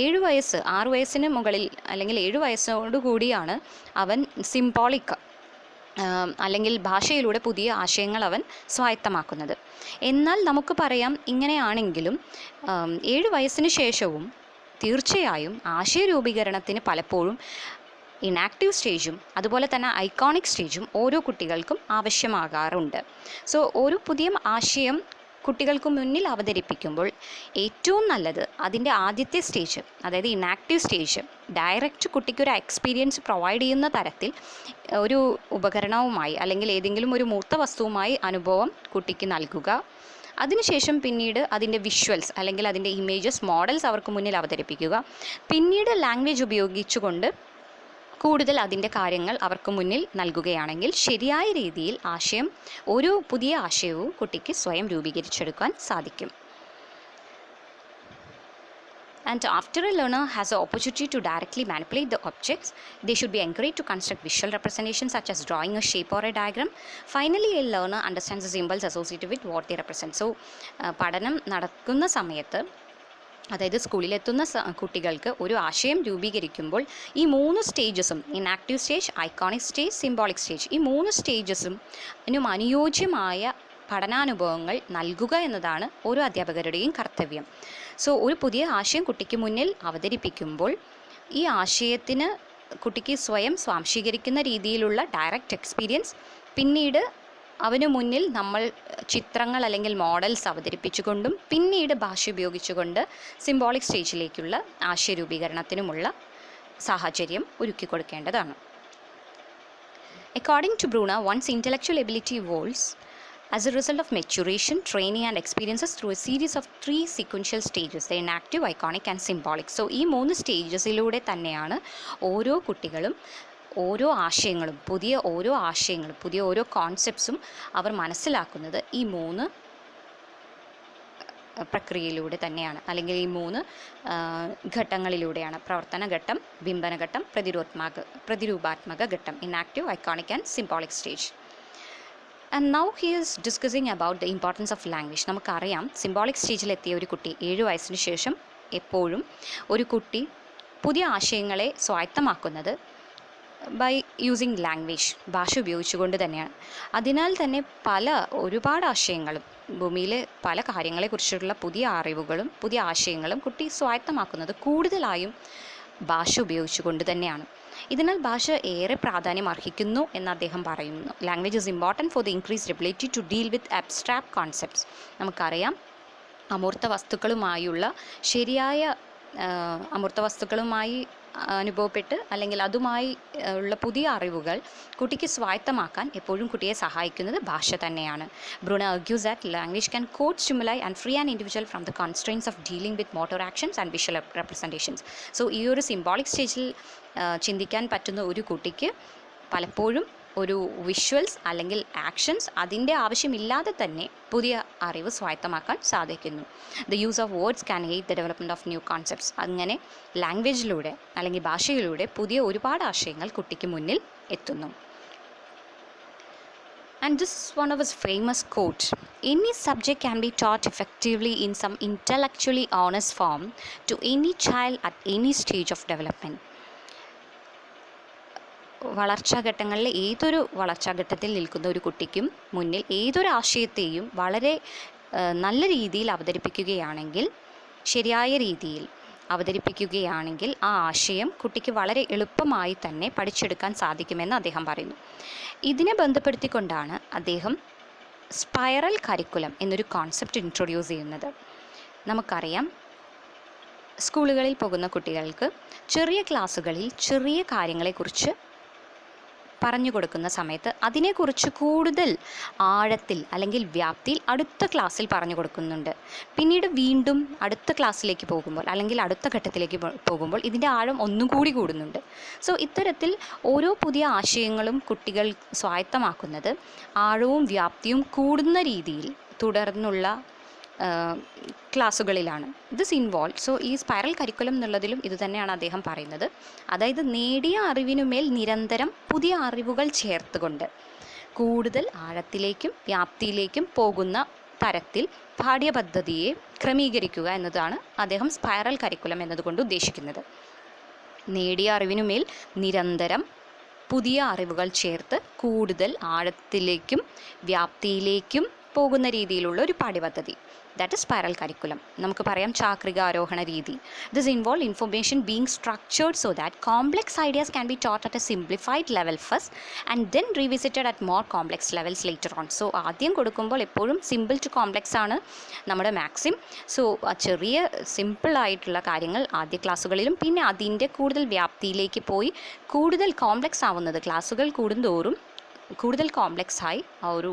6 വയസ്സിന് മുകളിൽ അല്ലെങ്കിൽ 7 വയസ്സോടുകൂടിയാണ് അവൻ സിംബോളിക് അല്ലെങ്കിൽ ഭാഷയിലൂടെ പുതിയ ആശയങ്ങൾ അവൻ സ്വായത്തമാക്കുന്നത്. എന്നാൽ നമുക്ക് പറയാം, ഇങ്ങനെയാണെങ്കിലും 7 വയസ്സിന് ശേഷവും തീർച്ചയായും ആശയ രൂപീകരണത്തിന് പലപ്പോഴും ഇനാക്റ്റീവ് സ്റ്റേജും അതുപോലെ തന്നെ ഐക്കോണിക് സ്റ്റേജും ഓരോ കുട്ടികൾക്കും ആവശ്യമാകാറുണ്ട്. സോ ഒരു പുതിയ ആശയം കുട്ടികൾക്ക് മുന്നിൽ അവതരിപ്പിക്കുമ്പോൾ ഏറ്റവും നല്ലത് അതിൻ്റെ ആദ്യത്തെ സ്റ്റേജ്, അതായത് ഇനാക്റ്റീവ് സ്റ്റേജ്, ഡയറക്റ്റ് കുട്ടിക്കൊരു എക്സ്പീരിയൻസ് പ്രൊവൈഡ് ചെയ്യുന്ന തരത്തിൽ ഒരു ഉപകരണവുമായി അല്ലെങ്കിൽ ഏതെങ്കിലും ഒരു മൂർത്ത വസ്തുവുമായി അനുഭവം കുട്ടിക്ക് നൽകുക. അതിനുശേഷം പിന്നീട് അതിൻ്റെ വിഷ്വൽസ് അല്ലെങ്കിൽ അതിൻ്റെ ഇമേജസ്, മോഡൽസ് അവർക്ക് മുന്നിൽ അവതരിപ്പിക്കുക. പിന്നീട് ലാംഗ്വേജ് ഉപയോഗിച്ചുകൊണ്ട് കൂടുതൽ അതിൻ്റെ കാര്യങ്ങൾ അവർക്ക് മുന്നിൽ നൽകുകയാണെങ്കിൽ ശരിയായ രീതിയിൽ ഓരോ പുതിയ ആശയവും കുട്ടിക്ക് സ്വയം രൂപീകരിച്ചെടുക്കാൻ സാധിക്കും. And after a learner has the opportunity to directly manipulate the objects, they should be encouraged to construct visual representations such as drawing a shape or a diagram. Finally, a learner understands the symbols associated with what they represent. So, പഠനം നടക്കുന്ന സമയത്ത്, അതായത് സ്കൂളിലെത്തുന്ന കുട്ടികൾക്ക് ഒരു ആശയം രൂപീകരിക്കുമ്പോൾ ഈ 3 സ്റ്റേജസും, enactive stage, iconic stage, symbolic stage, ഈ 3 സ്റ്റേജസും അനുയോജ്യമായ പഠനാനുഭവങ്ങൾ നൽകുക എന്നതാണ് ഓരോ അധ്യാപകരുടെയും കർത്തവ്യം. സോ ഒരു പുതിയ ആശയം കുട്ടിക്ക് മുന്നിൽ അവതരിപ്പിക്കുമ്പോൾ ഈ ആശയത്തിന് കുട്ടിക്ക് സ്വയം സ്വാംശീകരിക്കുന്ന രീതിയിലുള്ള ഡയറക്റ്റ് എക്സ്പീരിയൻസ്, പിന്നീട് അവന് മുന്നിൽ നമ്മൾ ചിത്രങ്ങൾ അല്ലെങ്കിൽ മോഡൽസ് അവതരിപ്പിച്ചുകൊണ്ടും പിന്നീട് ഭാഷ ഉപയോഗിച്ചുകൊണ്ട് സിംബോളിക് സ്റ്റേജിലേക്കുള്ള ആശയരൂപീകരണത്തിനുമുള്ള സാഹചര്യം ഒരുക്കി കൊടുക്കേണ്ടതാണ്. According to Bruner, one's intellectual ability evolves as a result of maturation, training and experiences through a series of 3 sequential stages, the inactive, iconic and symbolic. So ഈ 3 സ്റ്റേജസിലൂടെ തന്നെയാണ് ഓരോ കുട്ടികളും ഓരോ ആശയങ്ങളും പുതിയ ഓരോ കോൺസെപ്റ്റ്സും അവർ മനസ്സിലാക്കുന്നത് ഈ 3 പ്രക്രിയയിലൂടെ തന്നെയാണ്, അല്ലെങ്കിൽ ഈ 3 ഘട്ടങ്ങളിലൂടെയാണ്. പ്രവർത്തന ഘട്ടം, ബിംബന ഘട്ടം, പ്രതിരൂപാത്മക ഘട്ടം, inactive, iconic and symbolic stage. And now he is discussing about the importance of language. നമുക്കറിയാം, സിംബോളിക് സ്റ്റേജിലെത്തിയ ഒരു കുട്ടി 7 വയസ്സിന് ശേഷം എപ്പോഴും ഒരു കുട്ടി പുതിയ ആശയങ്ങളെ സ്വായത്തമാക്കുന്നത് ബൈ യൂസിങ് ലാംഗ്വേജ്, ഭാഷ ഉപയോഗിച്ചുകൊണ്ട് തന്നെയാണ്. അതിനാൽ തന്നെ ഒരുപാട് ആശയങ്ങളും ഭൂമിയിലെ പല കാര്യങ്ങളെക്കുറിച്ചുള്ള പുതിയ അറിവുകളും പുതിയ ആശയങ്ങളും കുട്ടി സ്വായത്തമാക്കുന്നത് കൂടുതലായും ഭാഷ ഉപയോഗിച്ചുകൊണ്ട് തന്നെയാണ്. ഇതിനാൽ ഭാഷ ഏറെ പ്രാധാന്യം അർഹിക്കുന്നു എന്ന് അദ്ദേഹം പറയുന്നു. Language is important for the increased ability to deal with abstract concepts. നമുക്കറിയാം, അമൂർത്ത വസ്തുക്കളുമായി അനുഭവപ്പെട്ട് അല്ലെങ്കിൽ അതുമായി ഉള്ള പുതിയ അറിവുകൾ കുട്ടിക്ക് സ്വായത്തമാക്കാൻ എപ്പോഴും കുട്ടിയെ സഹായിക്കുന്നത് ഭാഷ തന്നെയാണ്. Bruner argues that language can code stimuli and free an individual from the constraints of dealing with motor actions and visual representations. So ഈ ഒരു സിംബോളിക് സ്റ്റേജിൽ ചിന്തിക്കാൻ പറ്റുന്ന ഒരു കുട്ടിക്ക് പലപ്പോഴും ഒരു വിഷ്വൽസ് അല്ലെങ്കിൽ ആക്ഷൻസ് അതിൻ്റെ ആവശ്യമില്ലാതെ തന്നെ പുതിയ അറിവ് സ്വായത്തമാക്കാൻ സാധിക്കുന്നു. The use of words can aid the development of new concepts. അങ്ങനെ ലാംഗ്വേജിലൂടെ അല്ലെങ്കിൽ ഭാഷയിലൂടെ പുതിയ ഒരുപാട് ആശയങ്ങൾ കുട്ടിക്ക് മുന്നിൽ എത്തുന്നു. And this is one of his famous quotes: any subject can be taught effectively in some intellectually honest form to any child at any stage of development. ഏതൊരു വളർച്ചാഘട്ടത്തിൽ നിൽക്കുന്ന ഒരു കുട്ടിക്കും മുന്നിൽ ഏതൊരു ആശയത്തെയും വളരെ നല്ല രീതിയിൽ അവതരിപ്പിക്കുകയാണെങ്കിൽ, ശരിയായ രീതിയിൽ അവതരിപ്പിക്കുകയാണെങ്കിൽ ആ ആശയം കുട്ടിക്ക് വളരെ എളുപ്പമായി തന്നെ പഠിച്ചെടുക്കാൻ സാധിക്കുമെന്ന് അദ്ദേഹം പറയുന്നു. ഇതിനെ ബന്ധപ്പെടുത്തിക്കൊണ്ടാണ് അദ്ദേഹം സ്പൈറൽ കരിക്കുലം എന്നൊരു കോൺസെപ്റ്റ് ഇൻട്രൊഡ്യൂസ് ചെയ്യുന്നത്. നമുക്കറിയാം, സ്കൂളുകളിൽ പോകുന്ന കുട്ടികൾക്ക് ചെറിയ ക്ലാസ്സുകളിൽ ചെറിയ കാര്യങ്ങളെക്കുറിച്ച് പറഞ്ഞു കൊടുക്കുന്ന സമയത്ത് അതിനെക്കുറിച്ച് കൂടുതൽ ആഴത്തിൽ അല്ലെങ്കിൽ വ്യാപ്തിയിൽ അടുത്ത ക്ലാസ്സിൽ പറഞ്ഞു കൊടുക്കുന്നുണ്ട്. പിന്നീട് വീണ്ടും അടുത്ത ക്ലാസ്സിലേക്ക് പോകുമ്പോൾ അല്ലെങ്കിൽ അടുത്ത ഘട്ടത്തിലേക്ക് പോകുമ്പോൾ ഇതിൻ്റെ ആഴം ഒന്നും കൂടി കൂടുന്നുണ്ട്. സോ ഇത്തരത്തിൽ ഓരോ പുതിയ ആശയങ്ങളും കുട്ടികൾ സ്വായത്തമാക്കുന്നത് ആഴവും വ്യാപ്തിയും കൂടുന്ന രീതിയിൽ തുടർന്നുള്ള ക്ലാസ്സുകളിലാണ്. ദിസ് ഇൻവോൾവ്, സോ ഈ സ്പൈറൽ കരിക്കുലം എന്നുള്ളതിലും ഇത് തന്നെയാണ് അദ്ദേഹം പറയുന്നത്. അതായത് നേടിയ അറിവിനുമേൽ നിരന്തരം പുതിയ അറിവുകൾ ചേർത്തുകൊണ്ട് കൂടുതൽ ആഴത്തിലേക്കും വ്യാപ്തിയിലേക്കും പോകുന്ന തരത്തിൽ പാഠ്യപദ്ധതിയെ ക്രമീകരിക്കുക എന്നതാണ് അദ്ദേഹം സ്പൈറൽ കരിക്കുലം എന്നതുകൊണ്ട് ഉദ്ദേശിക്കുന്നത്. നേടിയ അറിവിനുമേൽ നിരന്തരം പുതിയ അറിവുകൾ ചേർത്ത് കൂടുതൽ ആഴത്തിലേക്കും വ്യാപ്തിയിലേക്കും പോകുന്ന രീതിയിലുള്ള ഒരു പാഠ്യപദ്ധതി, ദാറ്റ് ഇസ് സ്പൈറൽ കരിക്കുലം. നമുക്ക് പറയാം ചാക്രിക ആരോഹണ രീതി. This involve information being structured so that complex ideas can be taught at A simplified level first and then revisited at more complex levels later on. So ആദ്യം കൊടുക്കുമ്പോൾ എപ്പോഴും simple to complex ആണ് നമ്മുടെ മാക്സിം. സോ സിമ്പിൾ ആയിട്ടുള്ള കാര്യങ്ങൾ ആദ്യ ക്ലാസ്സുകളിലും പിന്നെ അതിൻ്റെ കൂടുതൽ വ്യാപ്തിയിലേക്ക് പോയി കൂടുതൽ കോംപ്ലെക്സ് ആവുന്നത് ക്ലാസ്സുകൾ കൂടുന്തോറും കൂടുതൽ കോംപ്ലെക്സ് ആയി ആ ഒരു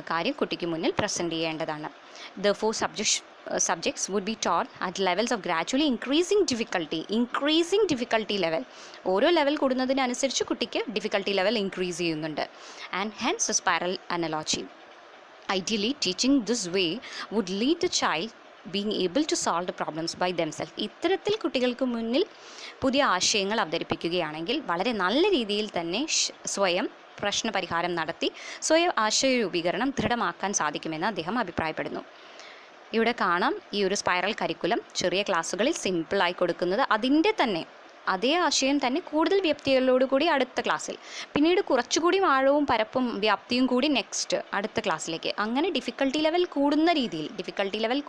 കാര്യം കുട്ടിക്ക് മുന്നിൽ പ്രസൻറ്റ് ചെയ്യേണ്ടതാണ്. Therefore, subjects would be taught at levels of gradually increasing difficulty level. ഓരോ ലെവൽ കൂടുന്നതിനനുസരിച്ച് കുട്ടിക്ക് ഡിഫിക്കൽട്ടി ലെവൽ ഇൻക്രീസ് ചെയ്യുന്നുണ്ട്. And hence A spiral analogy. Ideally, teaching this way would lead the child being able to solve the problems by themselves. ഇത്തരത്തിൽ കുട്ടികൾക്ക് മുന്നിൽ പുതിയ ആശയങ്ങൾ അവതരിപ്പിക്കുകയാണെങ്കിൽ വളരെ നല്ല രീതിയിൽ തന്നെ സ്വയം പ്രശ്നപരിഹാരം നടത്തി സ്വയം ആശയ രൂപീകരണം ദൃഢമാക്കാൻ സാധിക്കുമെന്ന് അദ്ദേഹം അഭിപ്രായപ്പെടുന്നു. ഇവിടെ കാണാം ഈ ഒരു സ്പൈറൽ കരിക്കുലം ചെറിയ ക്ലാസ്സുകളിൽ സിമ്പിളായി കൊടുക്കുന്നത്, അതിൻ്റെ തന്നെ അതേ ആശയം തന്നെ കൂടുതൽ വ്യാപ്തികളോടുകൂടി അടുത്ത ക്ലാസ്സിൽ, പിന്നീട് കുറച്ചുകൂടി ആഴവും പരപ്പും വ്യാപ്തിയും കൂടി നെക്സ്റ്റ് അടുത്ത ക്ലാസ്സിലേക്ക്, അങ്ങനെ ഡിഫിക്കൽട്ടി ലെവൽ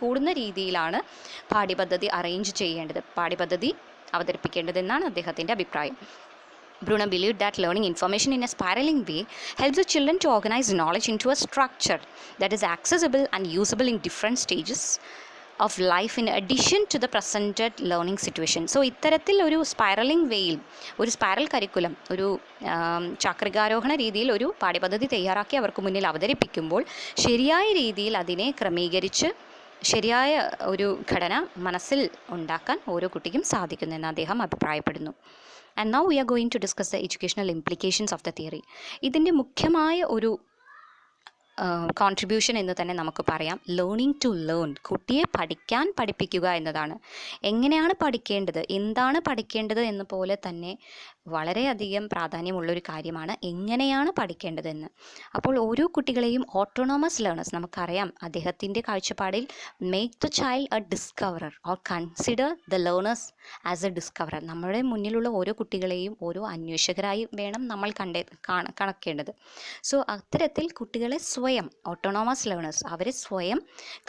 കൂടുന്ന രീതിയിലാണ് പാഠ്യപദ്ധതി അറേഞ്ച് ചെയ്യേണ്ടത്, പാഠ്യപദ്ധതി അവതരിപ്പിക്കേണ്ടതെന്നാണ് അദ്ദേഹത്തിൻ്റെ അഭിപ്രായം. Bruner believed that learning information in a spiraling way helps the children to organize knowledge into a structure that is accessible and usable in different stages of life in addition to the presented learning situation. So ഇത്തരത്തിൽ ഒരു spiralling വേയിൽ ഒരു spiral curriculum ഒരു ചാക്രികാരോഹണ രീതിയിൽ ഒരു പാഠ്യപദ്ധതി തയ്യാറാക്കി അവർക്ക് മുന്നിൽ അവതരിപ്പിക്കുമ്പോൾ ശരിയായ രീതിയിൽ അതിനെ ക്രമീകരിച്ച് ശരിയായ ഒരു ഘടന മനസ്സിൽ ഉണ്ടാക്കാൻ ഓരോ കുട്ടിക്കും സാധിക്കുമെന്ന് അദ്ദേഹം അഭിപ്രായപ്പെടുന്നു. And now we are going to discuss the educational implications of the theory. ഇതിൻ്റെ മുഖ്യമായ ഒരു കോൺട്രിബ്യൂഷൻ എന്ന് തന്നെ നമുക്ക് പറയാം ലേണിംഗ് ടു ലേൺ, കുട്ടിയെ പഠിപ്പിക്കുക എന്നതാണ്. എങ്ങനെയാണ് പഠിക്കേണ്ടത്, എന്താണ് പഠിക്കേണ്ടത് എന്ന പോലെ തന്നെ വളരെയധികം പ്രാധാന്യമുള്ളൊരു കാര്യമാണ് എങ്ങനെയാണ് പഠിക്കേണ്ടതെന്ന്. അപ്പോൾ ഓരോ കുട്ടികളെയും ഓട്ടോണോമസ് ലേണേഴ്സ്, നമുക്കറിയാം അദ്ദേഹത്തിൻ്റെ കാഴ്ചപ്പാടിൽ make the child a discoverer or consider the learners as a discoverer. നമ്മുടെ മുന്നിലുള്ള ഓരോ കുട്ടികളെയും ഓരോ അന്വേഷകരായി വേണം നമ്മൾ കണക്കേണ്ടത്. സോ അത്തരത്തിൽ കുട്ടികളെ സ്വയം ഓട്ടോണോമസ് ലേണേഴ്സ്, അവരെ സ്വയം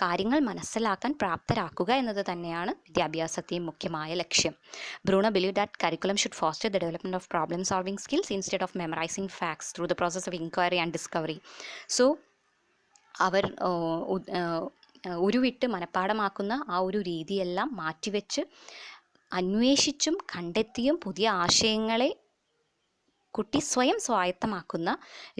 കാര്യങ്ങൾ മനസ്സിലാക്കാൻ പ്രാപ്തരാക്കുക എന്നത് തന്നെയാണ് വിദ്യാഭ്യാസത്തെയും മുഖ്യമായ ലക്ഷ്യം. Bruner believed that curriculum should foster the development of problem solving skills instead of memorizing facts through the process of inquiry and discovery. So അവർ ഉരുവിട്ട് മനഃപ്പാഠമാക്കുന്ന ആ ഒരു രീതിയെല്ലാം മാറ്റിവെച്ച് അന്വേഷിച്ചും കണ്ടെത്തിയും പുതിയ ആശയങ്ങളെ കുട്ടി സ്വയം സ്വായത്തമാക്കുന്ന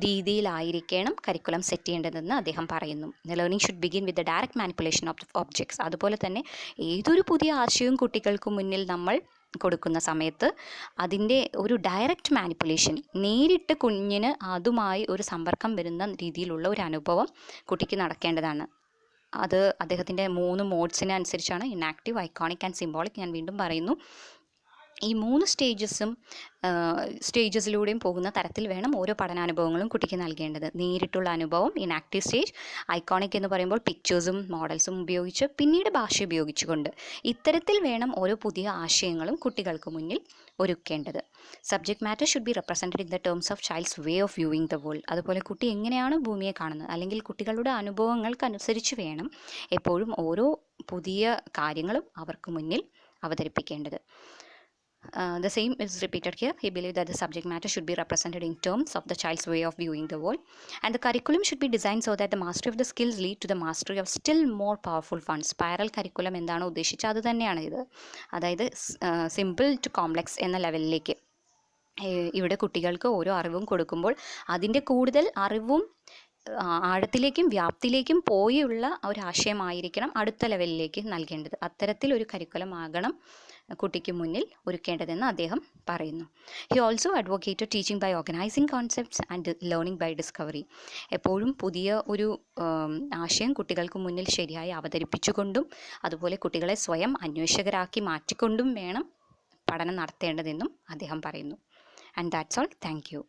രീതിയിലായിരിക്കണം കരിക്കുലം സെറ്റ് ചെയ്യേണ്ടതെന്ന് അദ്ദേഹം പറയുന്നു. Learning should begin with the direct manipulation of objects. അതുപോലെ തന്നെ ഏതൊരു പുതിയ ആശയവും കുട്ടികൾക്ക് മുന്നിൽ നമ്മൾ കൊടുക്കുന്ന സമയത്ത് അതിൻ്റെ ഒരു ഡയറക്റ്റ് മാനിപ്പുലേഷൻ, നേരിട്ട് കുഞ്ഞിന് അതുമായി ഒരു സമ്പർക്കം വരുന്ന രീതിയിലുള്ള ഒരു അനുഭവം കുട്ടിക്ക് നടക്കേണ്ടതാണ്. അത് അദ്ദേഹത്തിൻ്റെ 3 മോഡ്സിന് അനുസരിച്ചാണ്: ഇനാക്റ്റീവ്, ഐക്കോണിക് ആൻഡ് സിംബോളിക്. ഞാൻ വീണ്ടും പറയുന്നു, ഈ 3 സ്റ്റേജസിലൂടെയും പോകുന്ന തരത്തിൽ വേണം ഓരോ പഠനാനുഭവങ്ങളും കുട്ടിക്ക് നൽകേണ്ടത്. നേരിട്ടുള്ള അനുഭവം ഇൻ ആക്റ്റീവ് സ്റ്റേജ്, ഐക്കോണിക് എന്ന് പറയുമ്പോൾ പിക്ചേഴ്സും മോഡൽസും ഉപയോഗിച്ച്, പിന്നീട് ഭാഷ ഉപയോഗിച്ചുകൊണ്ട്, ഇത്തരത്തിൽ വേണം ഓരോ പുതിയ ആശയങ്ങളും കുട്ടികൾക്ക് മുന്നിൽ ഒരുക്കേണ്ടത്. Subject matter should be represented in the terms of child's way of viewing the world. അതുപോലെ കുട്ടി എങ്ങനെയാണ് ഭൂമിയെ കാണുന്നത്, അല്ലെങ്കിൽ കുട്ടികളുടെ അനുഭവങ്ങൾക്കനുസരിച്ച് വേണം എപ്പോഴും ഓരോ പുതിയ കാര്യങ്ങളും അവർക്ക് മുന്നിൽ അവതരിപ്പിക്കേണ്ടത്. The same is repeated here. He believed that the subject matter should be represented in terms of the child's way of viewing the world, and the curriculum should be designed so that the mastery of the skills lead to the mastery of still more powerful ones. Spiral curriculum എന്താണ് ഉദ്ദേശിച്ചത് അത് തന്നെയാണ് ഇത്. അതായത് simple to complex എന്ന ലെവലിലേക്ക് ഇവിടെ കുട്ടികൾക്ക് ഓരോ അറിവും കൊടുക്കുമ്പോൾ അതിൻ്റെ കൂടുതൽ അറിവും ആഴത്തിലേക്കും വ്യാപ്തിയിലേക്കും പോയുള്ള ഒരാശയമായിരിക്കണം അടുത്ത ലെവലിലേക്ക് നൽകേണ്ടത്. അത്തരത്തിലൊരു കരിക്കുലം ആകണം കുട്ടിക്ക് മുന്നിൽ ഒരുക്കേണ്ടതെന്ന് അദ്ദേഹം പറയുന്നു. He also advocated teaching by organising concepts and learning by discovery. എപ്പോഴും പുതിയ ഒരു ആശയം കുട്ടികൾക്ക് മുന്നിൽ ശരിയായി അവതരിപ്പിച്ചുകൊണ്ടും അതുപോലെ കുട്ടികളെ സ്വയം അന്വേഷകരാക്കി മാറ്റിക്കൊണ്ടും വേണം പഠനം നടത്തേണ്ടതെന്നും അദ്ദേഹം പറയുന്നു. And that's all. Thank you.